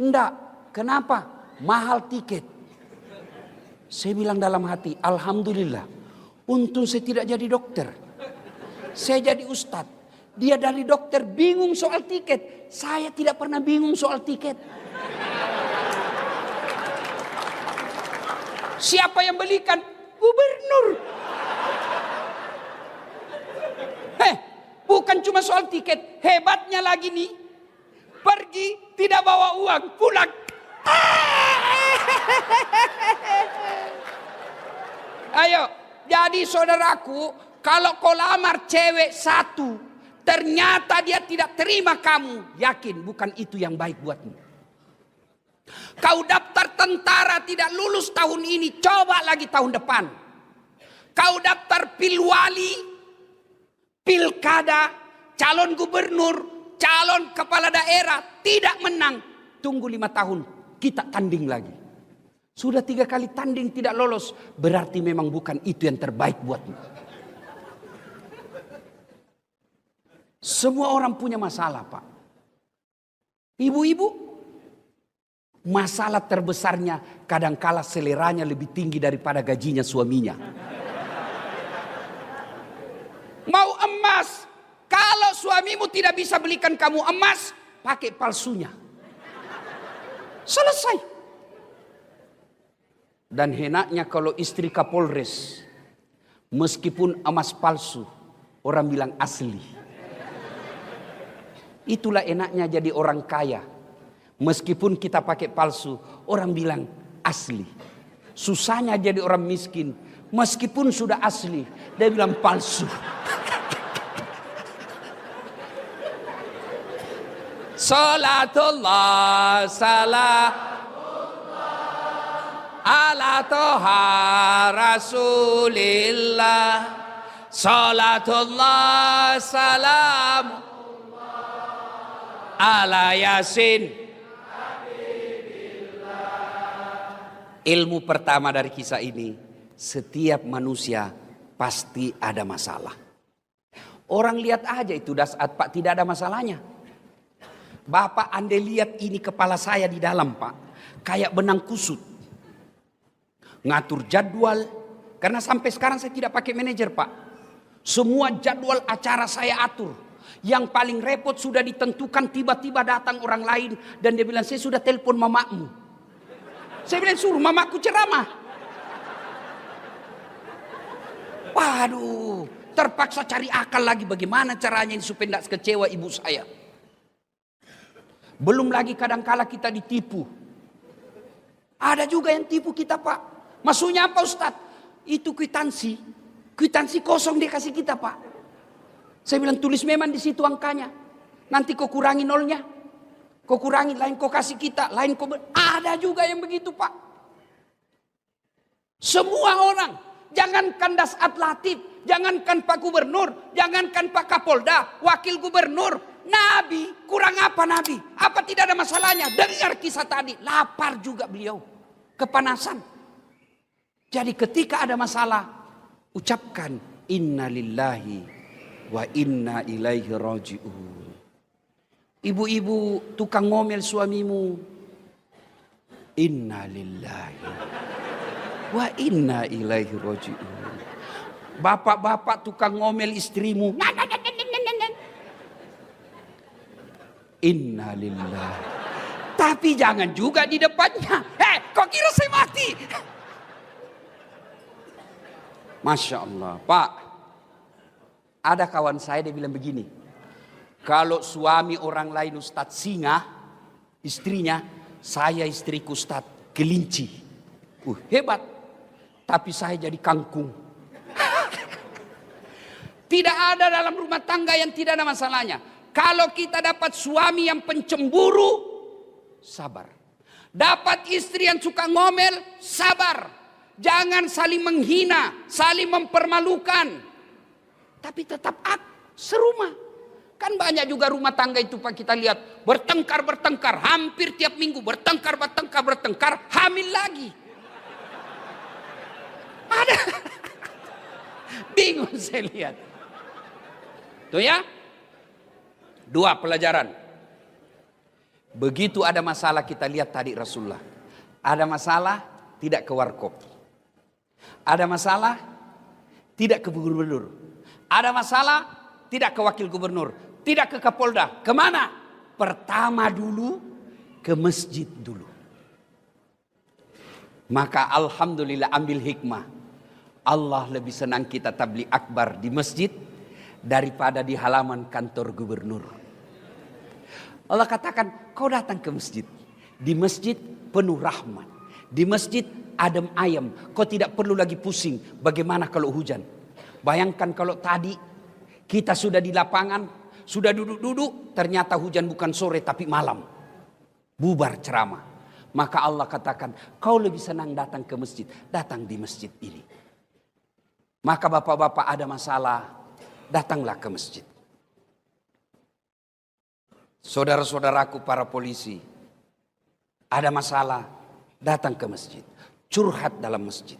Enggak. Kenapa? Mahal tiket. Saya bilang dalam hati, alhamdulillah. Untung saya tidak jadi dokter. Saya jadi ustadz. Dia dari dokter bingung soal tiket. Saya tidak pernah bingung soal tiket. Siapa yang belikan? Gubernur. Bukan cuma soal tiket. Hebatnya lagi nih. Pergi tidak bawa uang. Pulang. Ayo. Jadi saudaraku. Kalau kau lamar cewek satu. Ternyata dia tidak terima kamu. Yakin bukan itu yang baik buatmu. Kau daftar tentara tidak lulus tahun ini. Coba lagi tahun depan. Kau daftar pilwali. Pilkada, calon gubernur, calon kepala daerah tidak menang. Tunggu 5 tahun, kita tanding lagi. Sudah 3 kali tanding tidak lolos, berarti memang bukan itu yang terbaik buatmu. Semua orang punya masalah Pak. Ibu-ibu, masalah terbesarnya kadangkala seleranya lebih tinggi daripada gajinya suaminya. Mau emas. Kalau suamimu tidak bisa belikan kamu emas, pakai palsunya. Selesai. Dan henaknya kalau istri Kapolres, meskipun emas palsu, orang bilang asli. Itulah enaknya jadi orang kaya. Meskipun kita pakai palsu, orang bilang asli. Susahnya jadi orang miskin, meskipun sudah asli, dia bilang palsu. Salatullah salam ala toha rasulillah. Salatullah salam ala yasin. Ilmu pertama dari kisah ini, setiap manusia pasti ada masalah. Orang lihat aja itu dasar Pak, tidak ada masalahnya. Bapak anda lihat ini kepala saya di dalam Pak, kayak benang kusut. Ngatur jadwal, karena sampai sekarang saya tidak pakai manajer Pak. Semua jadwal acara saya atur. Yang paling repot sudah ditentukan, tiba-tiba datang orang lain dan dia bilang, saya sudah telepon mamamu. Saya bilang, suruh mamaku ceramah. Waduh, terpaksa cari akal lagi bagaimana caranya ini supaya tidak kecewa ibu saya. Belum lagi kadangkala kita ditipu. Ada juga yang tipu kita Pak. Maksudnya apa Ustadz? Itu kwitansi. Kwitansi kosong dia kasih kita Pak. Saya bilang tulis memang di situ angkanya. Nanti kau kurangi nolnya. Kau kurangi, lain kau kasih kita. Lain kau ada juga yang begitu Pak. Semua orang. Jangankan Dasat Latif. Jangankan Pak Gubernur. Jangankan Pak Kapolda. Wakil Gubernur. Nabi. Kurang apa Nabi? Apa tidak ada masalahnya? Dengar kisah tadi. Lapar juga beliau. Kepanasan. Jadi ketika ada masalah, ucapkan inna lillahi wa inna ilaihi raji'un. Ibu-ibu tukang ngomel suamimu, inna lillahi wa inna ilaihi raji'un. Bapak-bapak tukang ngomel istrimu, inna lillahi. Tapi jangan juga di depannya. Kok kira saya mati? Masya Allah, Pak. Ada kawan saya dia bilang begini. Kalau suami orang lain Ustadz singa, istrinya, saya istriku Ustadz kelinci. Hebat. Tapi saya jadi kangkung. Tidak ada dalam rumah tangga yang tidak ada masalahnya. Kalau kita dapat suami yang pencemburu, sabar. Dapat istri yang suka ngomel, sabar. Jangan saling menghina, saling mempermalukan. Tapi tetap serumah. Kan banyak juga rumah tangga itu Pak kita lihat. Bertengkar. Hampir tiap minggu bertengkar. Hamil lagi. Ada. Bingung saya lihat. Tuh ya. 2 pelajaran. Begitu ada masalah kita lihat tadi Rasulullah. Ada masalah tidak ke warkop. Ada masalah tidak ke gubernur. Ada masalah tidak ke wakil gubernur. Tidak ke Kapolda. Kemana? Pertama dulu ke masjid dulu. Maka alhamdulillah ambil hikmah. Allah lebih senang kita tabligh akbar di masjid daripada di halaman kantor gubernur. Allah katakan kau datang ke masjid. Di masjid penuh rahmat. Di masjid adem ayam, kau tidak perlu lagi pusing bagaimana kalau hujan. Bayangkan kalau tadi kita sudah di lapangan, sudah duduk-duduk, ternyata hujan bukan sore tapi malam. Bubar ceramah. Maka Allah katakan, kau lebih senang datang ke masjid, datang di masjid ini. Maka bapak-bapak ada masalah, datanglah ke masjid. Saudara-saudaraku para polisi, ada masalah, datang ke masjid. Curhat dalam masjid.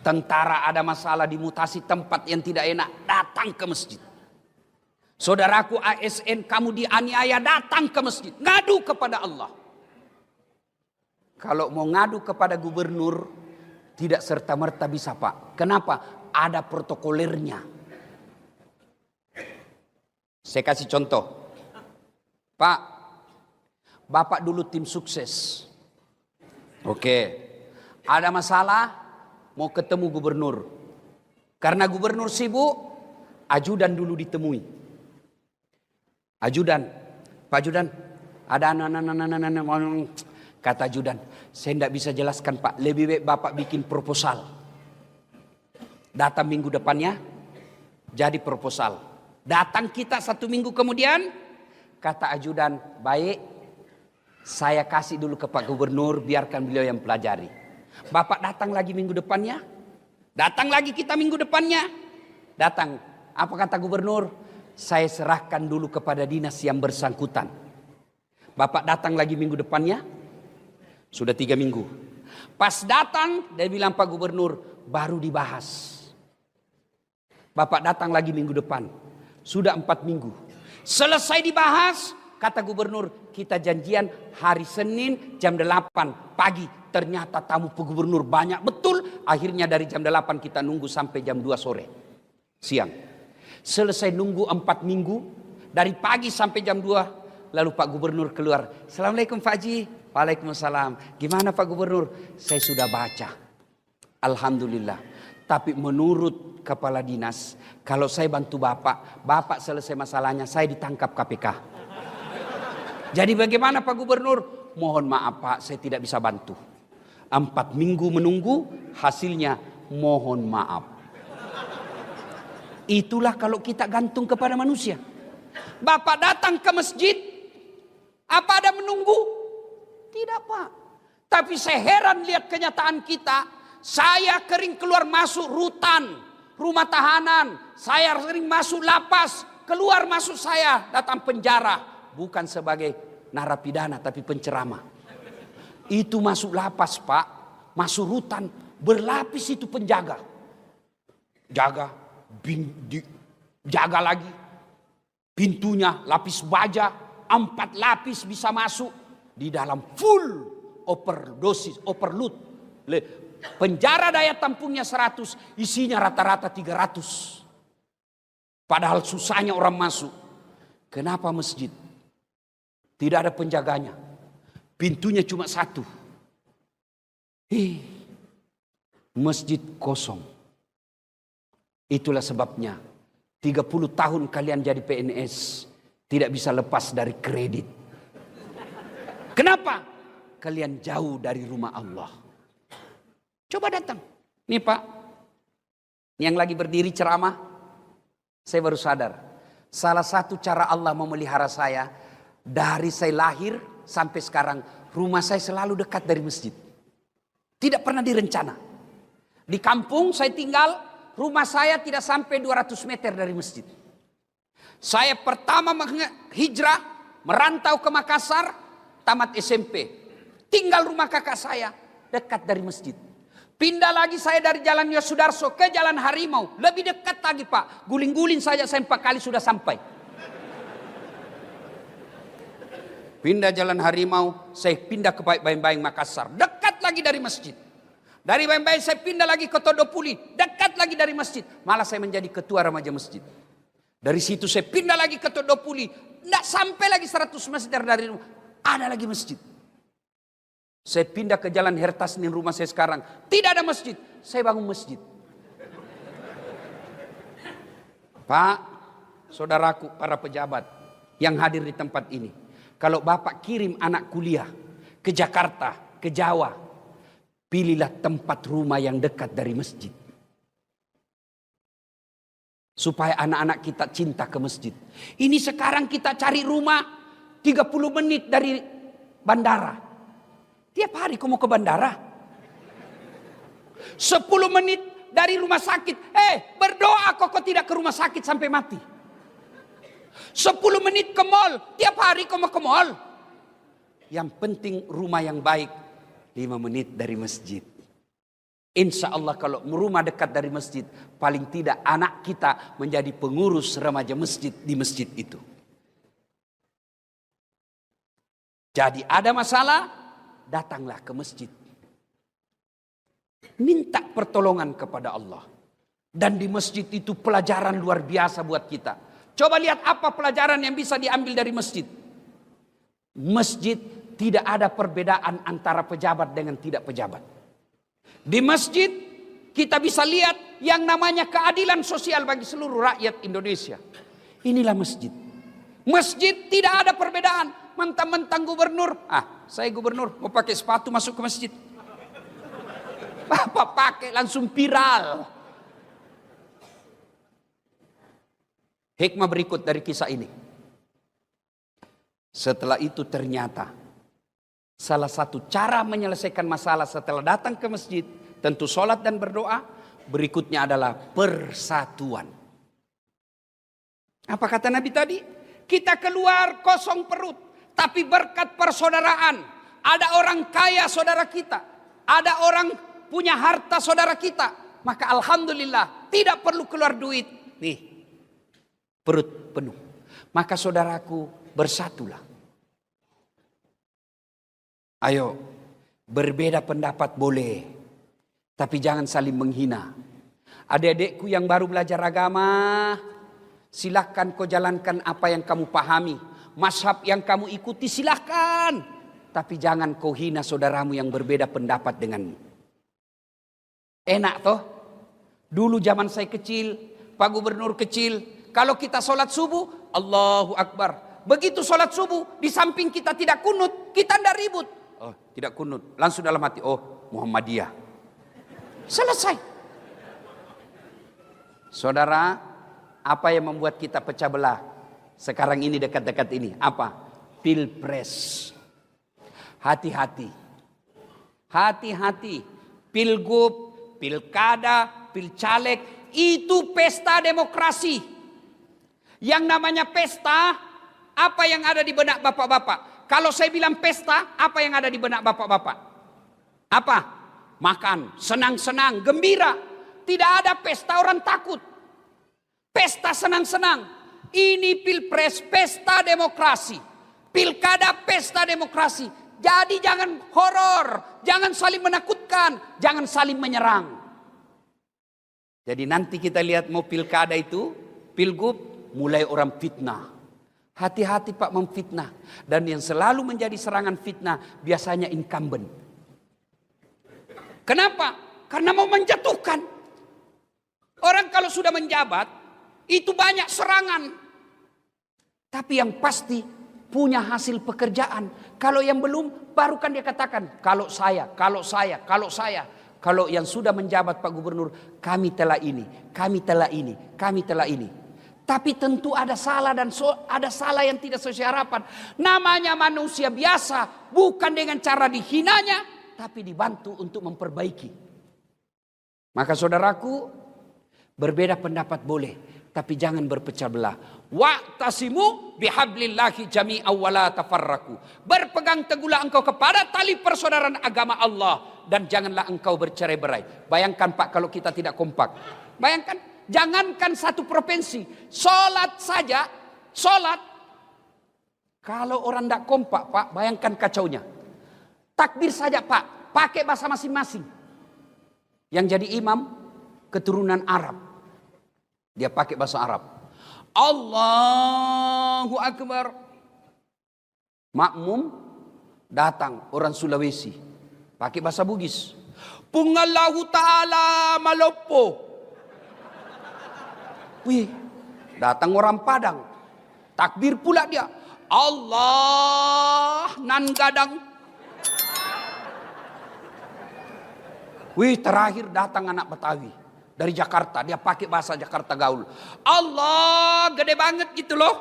Tentara ada masalah di mutasi tempat yang tidak enak, datang ke masjid. Saudaraku ASN kamu dianiaya, datang ke masjid. Ngadu kepada Allah. Kalau mau ngadu kepada gubernur, tidak serta-merta bisa Pak. Kenapa? Ada protokolernya. Saya kasih contoh. Pak, Bapak dulu tim sukses. Oke. Ada masalah, mau ketemu gubernur. Karena gubernur sibuk, ajudan dulu ditemui. Ajudan, Pak Ajudan, ada anak-anak. Kata ajudan, saya tidak bisa jelaskan Pak, lebih baik Bapak bikin proposal. Datang minggu depannya, jadi proposal. Datang kita 1 minggu kemudian, kata ajudan, baik, saya kasih dulu ke Pak Gubernur, biarkan beliau yang pelajari. Bapak datang lagi minggu depannya, datang lagi kita minggu depannya, datang. Apa kata Gubernur? Saya serahkan dulu kepada dinas yang bersangkutan. Bapak datang lagi minggu depannya, sudah 3 minggu. Pas datang, dia bilang Pak Gubernur, baru dibahas. Bapak datang lagi minggu depan, sudah 4 minggu. Selesai dibahas, kata Gubernur, kita janjian hari Senin jam 8 pagi. Ternyata tamu Pak Gubernur banyak betul. Akhirnya dari jam 8 kita nunggu sampai jam 2 sore. Siang. Selesai nunggu 4 minggu. Dari pagi sampai jam 2. Lalu Pak Gubernur keluar. Assalamualaikum Pak Haji. Waalaikumsalam. Gimana Pak Gubernur? Saya sudah baca. Alhamdulillah. Tapi menurut kepala dinas, kalau saya bantu Bapak selesai masalahnya, saya ditangkap KPK. Jadi bagaimana Pak Gubernur? Mohon maaf Pak, saya tidak bisa bantu. 4 minggu menunggu, hasilnya mohon maaf. Itulah kalau kita gantung kepada manusia. Bapak datang ke masjid, apa ada menunggu? Tidak Pak. Tapi saya heran lihat kenyataan kita. Saya kering keluar masuk rutan, rumah tahanan. Saya sering masuk lapas, keluar masuk saya datang penjara. Bukan sebagai narapidana tapi penceramah. Itu masuk lapas Pak, masuk rutan, berlapis itu penjaga. Jaga, jaga lagi. Pintunya lapis baja, 4 lapis bisa masuk. Di dalam full overdosis, overload. Penjara daya tampungnya 100, isinya rata-rata 300. Padahal susahnya orang masuk. Kenapa masjid? Tidak ada penjaganya. Pintunya cuma 1. Masjid kosong. Itulah sebabnya 30 tahun kalian jadi PNS tidak bisa lepas dari kredit. Kenapa? Kalian jauh dari rumah Allah. Coba datang. Nih Pak, yang lagi berdiri ceramah, saya baru sadar. Salah satu cara Allah memelihara saya, dari saya lahir sampai sekarang, rumah saya selalu dekat dari masjid. Tidak pernah direncana. Di kampung saya tinggal, rumah saya tidak sampai 200 meter dari masjid. Saya pertama hijrah, merantau ke Makassar, tamat SMP. Tinggal rumah kakak saya, dekat dari masjid. Pindah lagi saya dari Jalan Yosudarso ke Jalan Harimau. Lebih dekat lagi Pak. Guling-guling saja saya 4 kali sudah sampai. Pindah Jalan Harimau, saya pindah ke Bayang-Bayang Makassar. Dekat lagi dari masjid. Dari Bayang-Bayang saya pindah lagi ke Todopuli. Dekat lagi dari masjid. Malah saya menjadi ketua remaja masjid. Dari situ saya pindah lagi ke Todopuli. Tidak sampai lagi 100 meter dari rumah. Ada lagi masjid. Saya pindah ke Jalan Hertasnin rumah saya sekarang. Tidak ada masjid. Saya bangun masjid. Pak, saudaraku, para pejabat yang hadir di tempat ini. Kalau Bapak kirim anak kuliah ke Jakarta, ke Jawa, pilihlah tempat rumah yang dekat dari masjid. Supaya anak-anak kita cinta ke masjid. Ini sekarang kita cari rumah 30 menit dari bandara. Tiap hari kau mau ke bandara. 10 menit dari rumah sakit. Berdoa kau tidak ke rumah sakit sampai mati. 10 menit ke mall. Tiap hari kau mau ke mall. Yang penting rumah yang baik. 5 menit dari masjid. Insya Allah kalau rumah dekat dari masjid. Paling tidak anak kita menjadi pengurus remaja masjid di masjid itu. Jadi ada masalah. Datanglah ke masjid. Minta pertolongan kepada Allah. Dan di masjid itu pelajaran luar biasa buat kita. Coba lihat apa pelajaran yang bisa diambil dari masjid. Masjid tidak ada perbedaan antara pejabat dengan tidak pejabat. Di masjid kita bisa lihat yang namanya keadilan sosial bagi seluruh rakyat Indonesia. Inilah masjid. Masjid tidak ada perbedaan. Mentang-mentang gubernur, saya gubernur mau pakai sepatu masuk ke masjid. Bapak pakai langsung viral. Hikmah berikut dari kisah ini. Setelah itu ternyata salah satu cara menyelesaikan masalah setelah datang ke masjid, tentu sholat dan berdoa, berikutnya adalah persatuan. Apa kata Nabi tadi? Kita keluar kosong perut, tapi berkat persaudaraan. Ada orang kaya saudara kita, ada orang punya harta saudara kita, maka alhamdulillah tidak perlu keluar duit. Nih, perut penuh. Maka saudaraku, bersatulah. Ayo, berbeda pendapat boleh, tapi jangan saling menghina. Adik-adikku yang baru belajar agama, silahkan kau jalankan apa yang kamu pahami. Mazhab yang kamu ikuti silahkan. Tapi jangan kau hina saudaramu yang berbeda pendapat denganmu. Enak toh? Dulu zaman saya kecil, Pak Gubernur kecil, kalau kita sholat subuh, Allahu Akbar. Begitu sholat subuh, di samping kita tidak kunut, kita tidak ribut. Oh, tidak kunut. Langsung dalam hati, oh Muhammadiyah. Selesai. Saudara, apa yang membuat kita pecah belah sekarang ini dekat-dekat ini? Apa? Pilpres. Hati-hati. Hati-hati. Pilgub, pilkada, pilcaleg, itu pesta demokrasi. Yang namanya pesta, apa yang ada di benak bapak-bapak? Kalau saya bilang pesta, apa yang ada di benak bapak-bapak? Apa? Makan, senang-senang, gembira. Tidak ada pesta orang takut. Pesta senang-senang. Ini pilpres, pesta demokrasi. Pilkada, pesta demokrasi. Jadi jangan horor, jangan saling menakutkan, jangan saling menyerang. Jadi nanti kita lihat mau pilkada itu, pilgub, mulai orang fitnah. Hati-hati Pak memfitnah. Dan yang selalu menjadi serangan fitnah biasanya incumbent. Kenapa? Karena mau menjatuhkan. Orang kalau sudah menjabat, itu banyak serangan. Tapi yang pasti punya hasil pekerjaan. Kalau yang belum, baru kan dia katakan, kalau saya. Kalau yang sudah menjabat Pak Gubernur, kami telah ini, kami telah ini, kami telah ini. Tapi tentu ada salah dan ada salah yang tidak sesuai harapan. Namanya manusia biasa, bukan dengan cara dihinanya, tapi dibantu untuk memperbaiki. Maka saudaraku, berbeda pendapat boleh, tapi jangan berpecah belah. Wa'tasimu bihablillahi jami'an wa la tafarraqu. Berpegang teguhlah engkau kepada tali persaudaraan agama Allah dan janganlah engkau bercerai-berai. Bayangkan Pak kalau kita tidak kompak. Bayangkan. Jangankan satu provinsi, sholat saja, sholat. Kalau orang tidak kompak Pak, bayangkan kacaunya. Takbir saja Pak, pakai bahasa masing-masing. Yang jadi imam, keturunan Arab. Dia pakai bahasa Arab. Allahu Akbar. Makmum datang, orang Sulawesi. Pakai bahasa Bugis. Pungallahu ta'ala malopo. Wih, datang orang Padang. Takbir pula dia. Allah nan gadang. Wih, terakhir datang anak Betawi. Dari Jakarta. Dia pakai bahasa Jakarta gaul. Allah gede banget gitu loh.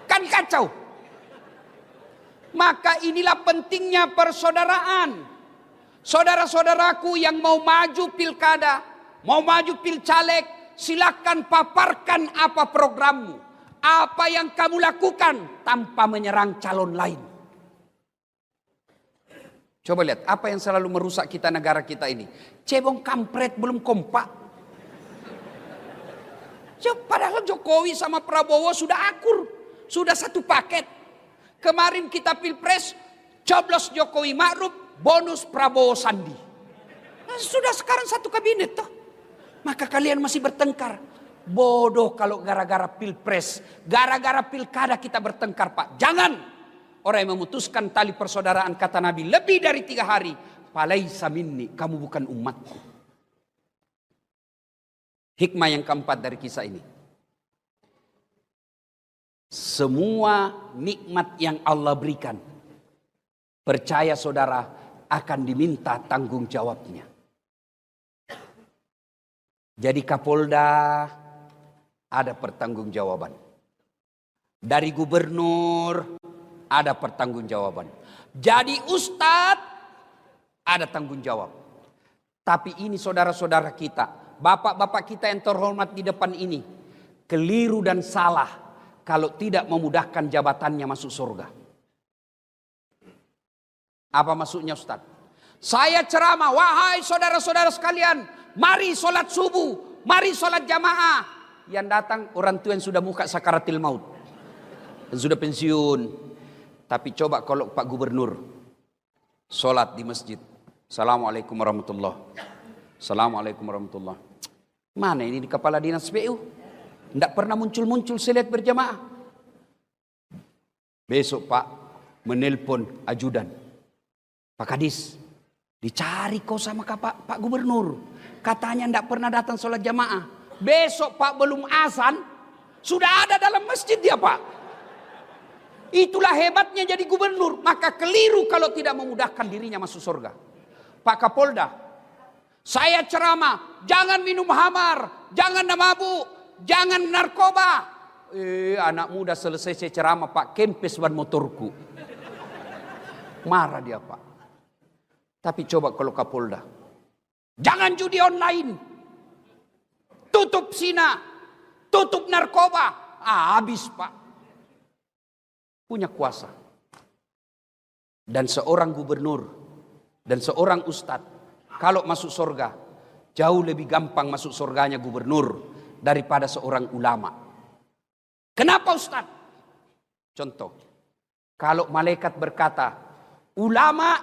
Kan kacau. Maka inilah pentingnya persaudaraan. Saudara-saudaraku yang mau maju pilkada. Mau maju pilcaleg. Silakan paparkan apa programmu. Apa yang kamu lakukan tanpa menyerang calon lain. Coba lihat apa yang selalu merusak kita negara kita ini. Cebong kampret belum kompak. Padahal Jokowi sama Prabowo sudah akur. Sudah satu paket. Kemarin kita pilpres. Coblos Jokowi Ma'ruf. Bonus Prabowo Sandi. Nah, sudah sekarang satu kabinet toh. Maka kalian masih bertengkar. Bodoh kalau gara-gara pilpres. Gara-gara pilkada kita bertengkar Pak. Jangan. Orang yang memutuskan tali persaudaraan kata Nabi lebih dari 3 hari. falaisa minni, kamu bukan umatku. Hikmah yang keempat dari kisah ini. Semua nikmat yang Allah berikan, percaya saudara, akan diminta tanggung jawabnya. Jadi Kapolda ada pertanggungjawaban. Dari gubernur ada pertanggungjawaban. Jadi ustadz ada tanggung jawab. Tapi ini saudara-saudara kita, bapak-bapak kita yang terhormat di depan ini, keliru dan salah kalau tidak memudahkan jabatannya masuk surga. Apa maksudnya Ustaz? Saya ceramah, wahai saudara-saudara sekalian, mari sholat subuh, mari sholat jamaah. Yang datang orang tua yang sudah muka sakaratil maut, yang sudah pensiun. Tapi coba kalau Pak Gubernur sholat di masjid, Assalamualaikum warahmatullahi. Assalamualaikum warahmatullahi. Mana ini di kepala dinas PU? Tidak pernah muncul-muncul salat berjamaah. Besok Pak menelpon ajudan, Pak Kadis, dicari kau sama Pak Gubernur. Katanya tidak pernah datang sholat jamaah. Besok Pak belum azan, sudah ada dalam masjid dia Pak. Itulah hebatnya jadi gubernur. Maka keliru kalau tidak memudahkan dirinya masuk surga. Pak Kapolda, saya ceramah, jangan minum hamar, jangan mabuk, jangan narkoba. Anak muda selesai saya ceramah, Pak, kempes ban motorku. Marah dia Pak. Tapi coba kalau Kapolda, jangan judi online, tutup zina, tutup narkoba. Habis Pak. Punya kuasa. Dan seorang gubernur dan seorang ustadz kalau masuk surga, jauh lebih gampang masuk surganya gubernur daripada seorang ulama. Kenapa Ustaz? Contoh, kalau malaikat berkata, ulama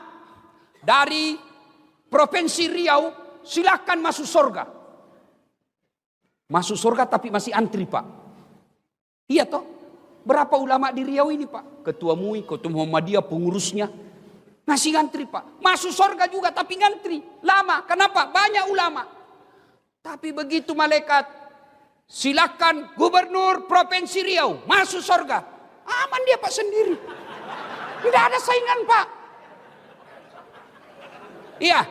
dari Provinsi Riau silakan masuk surga. Masuk surga tapi masih antri Pak. Iya toh? Berapa ulama di Riau ini Pak? Ketua MUI, Ketua Muhammadiyah, pengurusnya. Masih ngantri Pak. Masuk surga juga tapi ngantri. Lama. Kenapa? Banyak ulama. Tapi begitu malaikat, silakan Gubernur Provinsi Riau masuk surga. Aman dia Pak sendiri. Tidak ada saingan Pak. Iya.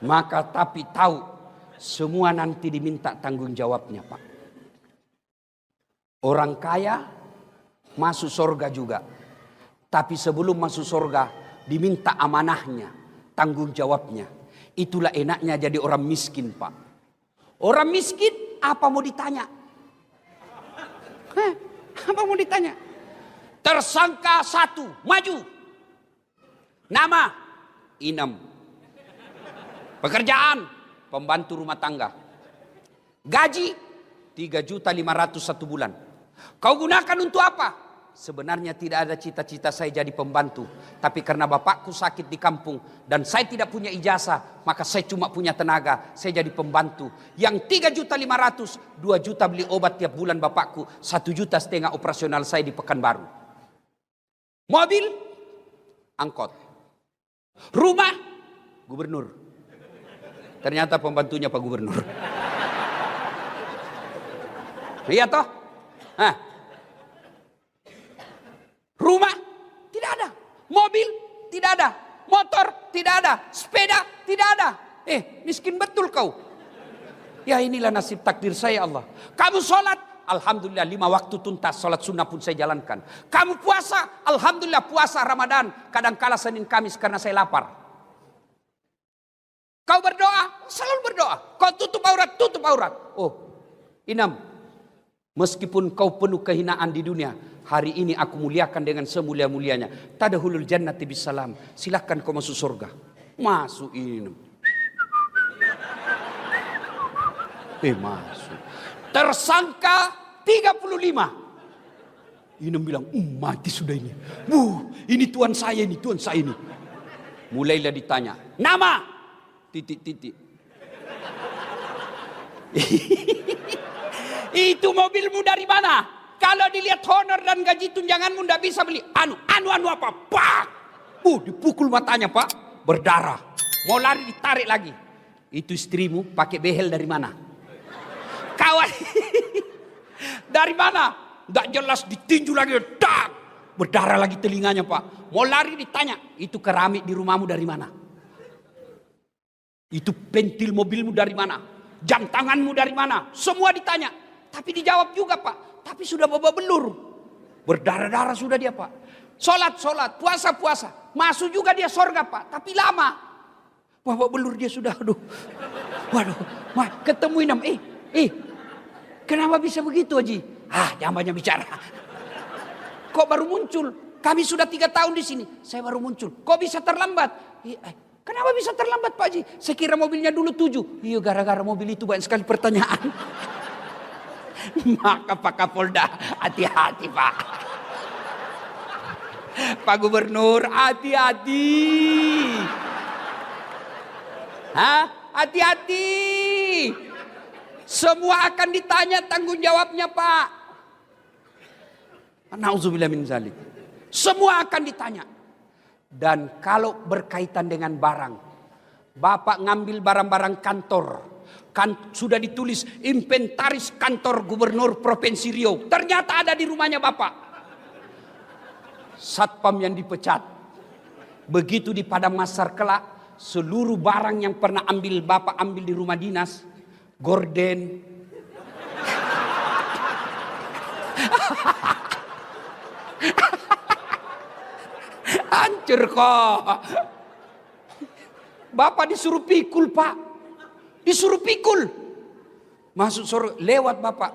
Maka tapi tahu, semua nanti diminta tanggung jawabnya Pak. Orang kaya masuk surga juga. Tapi sebelum masuk surga diminta amanahnya, tanggung jawabnya. Itulah enaknya jadi orang miskin Pak. Orang miskin apa mau ditanya? Apa mau ditanya? Tersangka 1 maju. Nama Inam. Pekerjaan pembantu rumah tangga. Gaji 3.500.000 1 bulan. Kau gunakan untuk apa? Sebenarnya tidak ada cita-cita saya jadi pembantu. Tapi karena bapakku sakit di kampung dan saya tidak punya ijazah, maka saya cuma punya tenaga. Saya jadi pembantu. Yang 3.500.000, 2 juta beli obat tiap bulan bapakku, 1,5 juta operasional saya di Pekanbaru. Mobil, angkot. Rumah, gubernur. Ternyata pembantunya Pak Gubernur. Iya toh? Rumah tidak ada, mobil tidak ada, motor tidak ada, sepeda tidak ada. Miskin betul kau. Ya inilah nasib takdir saya Allah. Kamu sholat, alhamdulillah 5 waktu tuntas, sholat sunnah pun saya jalankan. Kamu puasa, alhamdulillah puasa Ramadan, kadang-kala Senin Kamis karena saya lapar. Kau berdoa, selalu berdoa. Kau tutup aurat. Oh, Inam, meskipun kau penuh kehinaan di dunia, hari ini aku muliakan dengan semulia-mulianya. Tadkhulul jannati bisalam. Silahkan kau masuk surga. Masuk ini. Masuk. Tersangka 35. Inem bilang, mati sudah ini. Ini tuan saya ini. Mulailah ditanya. Nama? Titik. Itu mobilmu dari mana? Kalau dilihat honor dan gaji tunjanganmu tidak bisa beli. Anu apa? Pak! Dipukul matanya Pak, berdarah. Mau lari ditarik lagi. Itu istrimu pakai behel dari mana? Kawan. Dari mana? Nggak jelas, ditinju lagi. Tak. Berdarah lagi telinganya Pak. Mau lari ditanya, itu keramik di rumahmu dari mana? Itu pentil mobilmu dari mana? Jam tanganmu dari mana? Semua ditanya. Tapi dijawab juga Pak. Tapi sudah babak belur. Berdarah-darah sudah dia Pak. Sholat, puasa. Masuk juga dia sorga Pak. Tapi lama. Babak belur dia sudah. Aduh. Waduh. Ketemu Inam. Kenapa bisa begitu Haji? Jangan banyak bicara. Kok baru muncul? Kami sudah 3 tahun di sini. Saya baru muncul. Kok bisa terlambat? Kenapa bisa terlambat Pak Haji? Saya kira mobilnya dulu 7. Iya, gara-gara mobil itu banyak sekali pertanyaan. Maka Pak Kapolda, hati-hati Pak. Pak Gubernur, hati-hati. Hati-hati. Semua akan ditanya tanggung jawabnya Pak. Nauzubillah min zalik. Semua akan ditanya. Dan kalau berkaitan dengan barang, Bapak ngambil barang-barang kantor, sudah ditulis inventaris kantor Gubernur Provinsi Riau. Ternyata ada di rumahnya Bapak. Satpam yang dipecat. Begitu di Padang Masar kelak, seluruh barang yang pernah Bapak ambil di rumah dinas, gorden, hancur kok. Bapak disuruh pikul Pak. Disuruh pikul. Masuk sore lewat Bapak.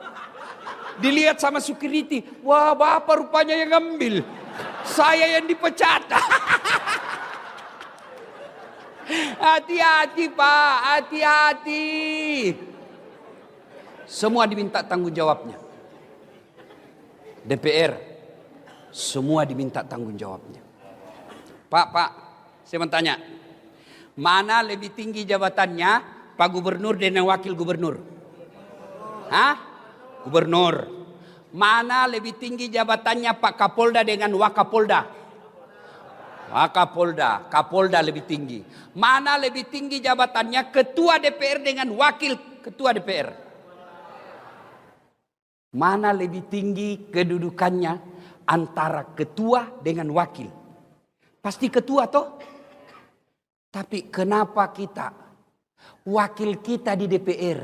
Dilihat sama security. Wah, Bapak rupanya yang ngambil. Saya yang dipecat. Hati-hati Pak, hati-hati. Semua diminta tanggung jawabnya. DPR, semua diminta tanggung jawabnya. Pak, saya mau tanya. Mana lebih tinggi jabatannya Pak Gubernur dan Wakil Gubernur? Gubernur. Mana lebih tinggi jabatannya Pak Kapolda dengan Wakapolda? Wakapolda, Kapolda lebih tinggi. Mana lebih tinggi jabatannya Ketua DPR dengan Wakil Ketua DPR? Mana lebih tinggi kedudukannya antara ketua dengan wakil? Pasti ketua toh? Tapi kenapa kita, wakil kita di DPR,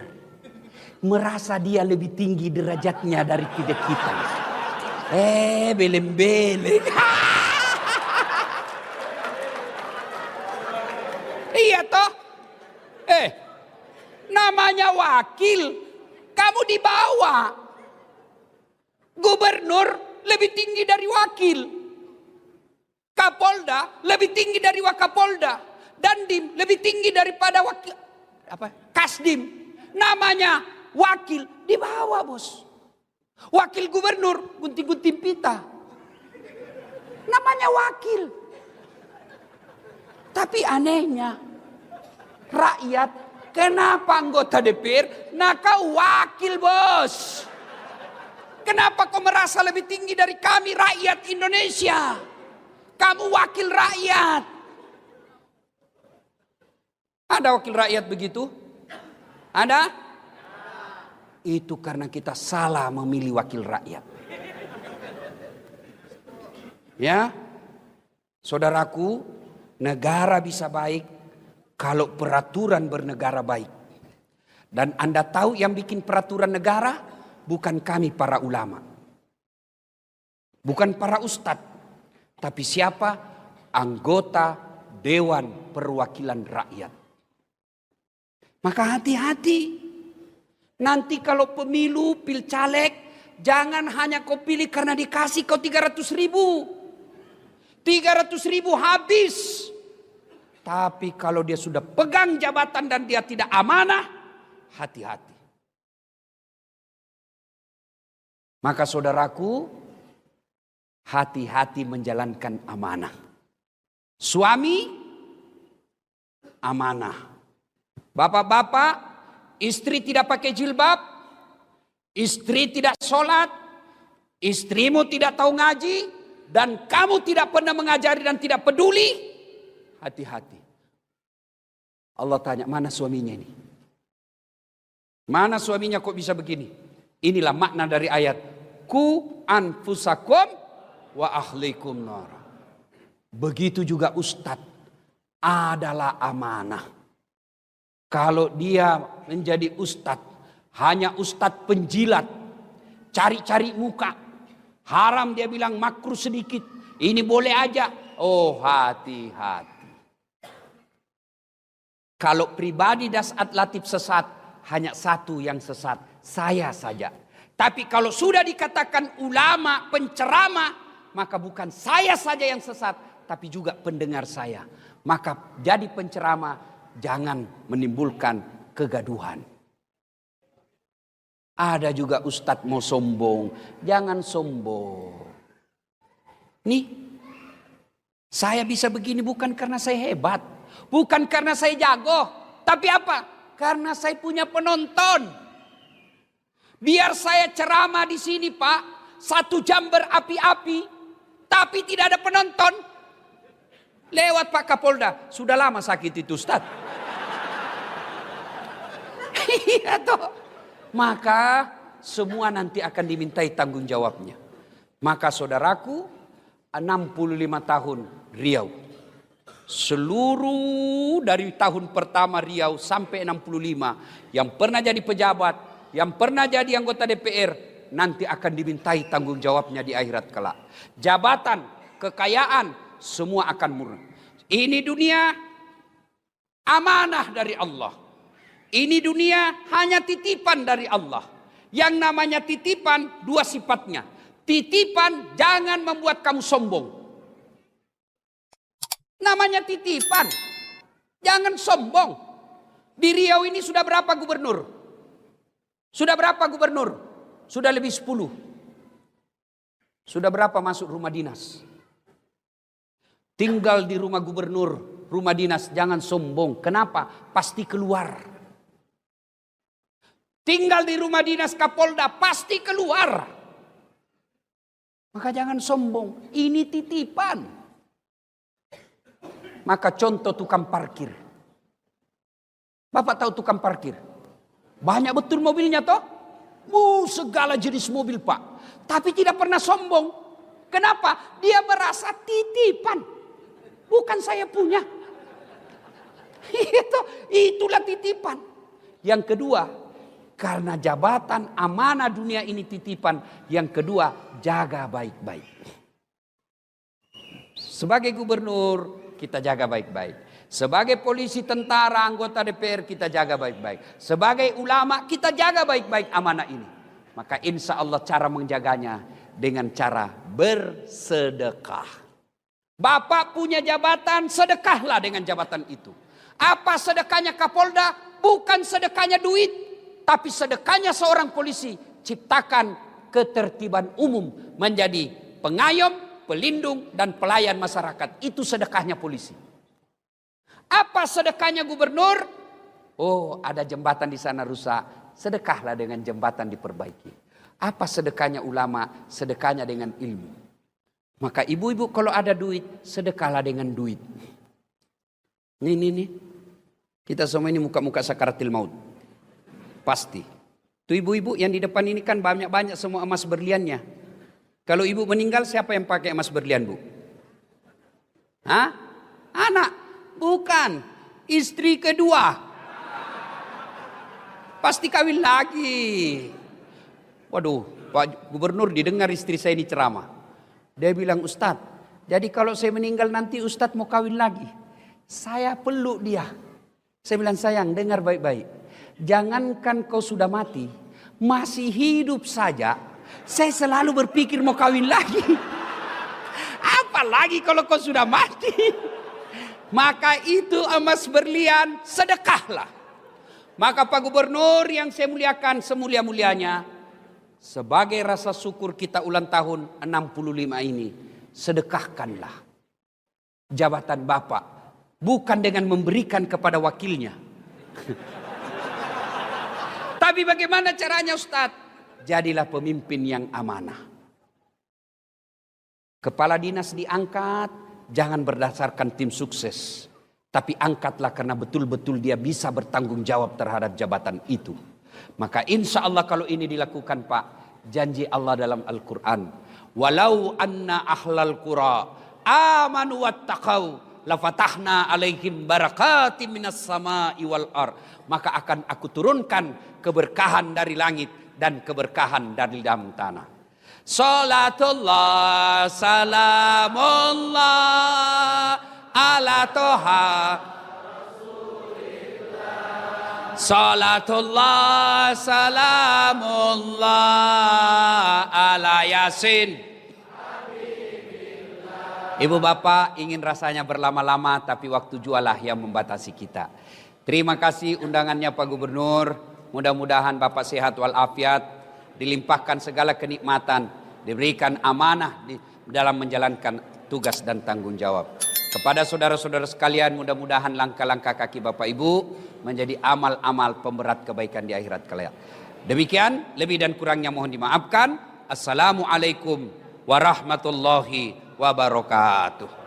merasa dia lebih tinggi derajatnya dari kita? Beleng-beleng. Iya toh? Namanya wakil, kamu di bawah. Gubernur lebih tinggi dari wakil. Kapolda lebih tinggi dari Wakapolda. Dandim lebih tinggi daripada wakil Kasdim. Namanya wakil di bawah bos. Wakil gubernur gunting-gunting pita. Namanya wakil. Tapi anehnya rakyat, kenapa anggota DPR? Nah kau wakil bos. Kenapa kau merasa lebih tinggi dari kami rakyat Indonesia? Kamu wakil rakyat. Ada wakil rakyat begitu? Ada? Itu karena kita salah memilih wakil rakyat. Ya, saudaraku, negara bisa baik kalau peraturan bernegara baik. Dan Anda tahu yang bikin peraturan negara? Bukan kami para ulama. Bukan para ustadz. Tapi siapa? Anggota Dewan Perwakilan Rakyat. Maka hati-hati. Nanti kalau pemilu, pilcaleg, jangan hanya kau pilih karena dikasih kau 300.000. 300.000 habis. Tapi kalau dia sudah pegang jabatan dan dia tidak amanah, hati-hati. Maka saudaraku, hati-hati menjalankan amanah. Suami, amanah. Bapak-bapak, istri tidak pakai jilbab, istri tidak sholat, istrimu tidak tahu ngaji, dan kamu tidak pernah mengajari dan tidak peduli, hati-hati. Allah tanya, mana suaminya ini? Mana suaminya kok bisa begini? Inilah makna dari ayat ku anfusakum wa ahlikum nara. Begitu juga ustadz adalah amanah. Kalau dia menjadi ustadz, hanya ustadz penjilat, cari-cari muka, haram dia bilang, makruh sedikit, ini boleh aja. Oh, hati-hati. Kalau pribadi Das'at Latif sesat, hanya satu yang sesat, saya saja. Tapi kalau sudah dikatakan ulama, penceramah, maka bukan saya saja yang sesat, tapi juga pendengar saya. Maka jadi penceramah, jangan menimbulkan kegaduhan. Ada juga ustadz mau sombong, jangan sombong. Nih, saya bisa begini bukan karena saya hebat, bukan karena saya jago, tapi apa? Karena saya punya penonton. Biar saya ceramah di sini, Pak, 1 jam berapi-api, tapi tidak ada penonton. Lewat Pak Kapolda, sudah lama sakit itu Ustaz. Iya toh. Maka semua nanti akan dimintai tanggung jawabnya. Maka saudaraku, 65 tahun Riau. Seluruh dari tahun pertama Riau sampai 65. Yang pernah jadi pejabat, yang pernah jadi anggota DPR, nanti akan dimintai tanggung jawabnya di akhirat kelak. Jabatan, kekayaan, semua akan murni. Ini dunia amanah dari Allah. Ini dunia hanya titipan dari Allah. Yang namanya titipan, 2 sifatnya. Titipan jangan membuat kamu sombong. Namanya titipan, jangan sombong. Di Riau ini sudah berapa gubernur? Sudah berapa gubernur? Sudah lebih 10. Sudah berapa masuk rumah dinas? Tinggal di rumah gubernur, rumah dinas, jangan sombong. Kenapa? Pasti keluar. Tinggal di rumah dinas Kapolda, pasti keluar. Maka jangan sombong, ini titipan. Maka contoh tukang parkir. Bapak tahu tukang parkir? Banyak betul mobilnya toh? Segala jenis mobil Pak. Tapi tidak pernah sombong. Kenapa? Dia merasa titipan. Bukan saya punya. Itulah titipan. Yang kedua, karena jabatan amanah dunia ini titipan. Yang kedua, jaga baik-baik. Sebagai gubernur, kita jaga baik-baik. Sebagai polisi, tentara, anggota DPR, kita jaga baik-baik. Sebagai ulama, kita jaga baik-baik amanah ini. Maka insya Allah cara menjaganya dengan cara bersedekah. Bapak punya jabatan, sedekahlah dengan jabatan itu. Apa sedekahnya Kapolda? Bukan sedekahnya duit, tapi sedekahnya seorang polisi. Ciptakan ketertiban umum, menjadi pengayom, pelindung, dan pelayan masyarakat. Itu sedekahnya polisi. Apa sedekahnya gubernur? Oh, ada jembatan di sana rusak. Sedekahlah dengan jembatan diperbaiki. Apa sedekahnya ulama? Sedekahnya dengan ilmu. Maka ibu-ibu kalau ada duit, sedekahlah dengan duit. Nih. Kita semua ini muka-muka sakaratil maut. Pasti. Tuh ibu-ibu yang di depan ini kan banyak-banyak semua emas berliannya. Kalau ibu meninggal, siapa yang pakai emas berlian, Bu? Hah? Anak? Bukan. Istri kedua. Pasti kawin lagi. Waduh, Pak Gubernur didengar istri saya ini ceramah. Dia bilang, Ustadz, jadi kalau saya meninggal nanti Ustadz mau kawin lagi. Saya peluk dia. Saya bilang, sayang, dengar baik-baik. Jangankan kau sudah mati, masih hidup saja, saya selalu berpikir mau kawin lagi. Apalagi kalau kau sudah mati. Maka itu emas berlian, sedekahlah. Maka Pak Gubernur yang saya muliakan semulia-mulianya, sebagai rasa syukur kita ulang tahun 65 ini, sedekahkanlah jabatan Bapak. Bukan dengan memberikan kepada wakilnya. Tapi bagaimana caranya Ustadz? Jadilah pemimpin yang amanah. Kepala dinas diangkat, jangan berdasarkan tim sukses. Tapi angkatlah karena betul-betul dia bisa bertanggung jawab terhadap jabatan itu. Maka insya Allah kalau ini dilakukan Pak, janji Allah dalam Al-Quran. Walau anna ahlal qura amanu wattaqau lafatahna alaihim barakatim minas sama'i wal ar. Maka akan aku turunkan keberkahan dari langit dan keberkahan dari dalam tanah. Salatullah salamullah ala toha. Salatullah salamullah ala yasin. Ibu bapak ingin rasanya berlama-lama, tapi waktu jualah yang membatasi kita. Terima kasih undangannya Pak Gubernur. Mudah-mudahan Bapak sehat walafiat, dilimpahkan segala kenikmatan, diberikan amanah di dalam menjalankan tugas dan tanggung jawab. Kepada saudara-saudara sekalian, mudah-mudahan langkah-langkah kaki Bapak Ibu menjadi amal-amal pemberat kebaikan di akhirat kelak. Demikian, lebih dan kurangnya mohon dimaafkan. Assalamualaikum warahmatullahi wabarakatuh.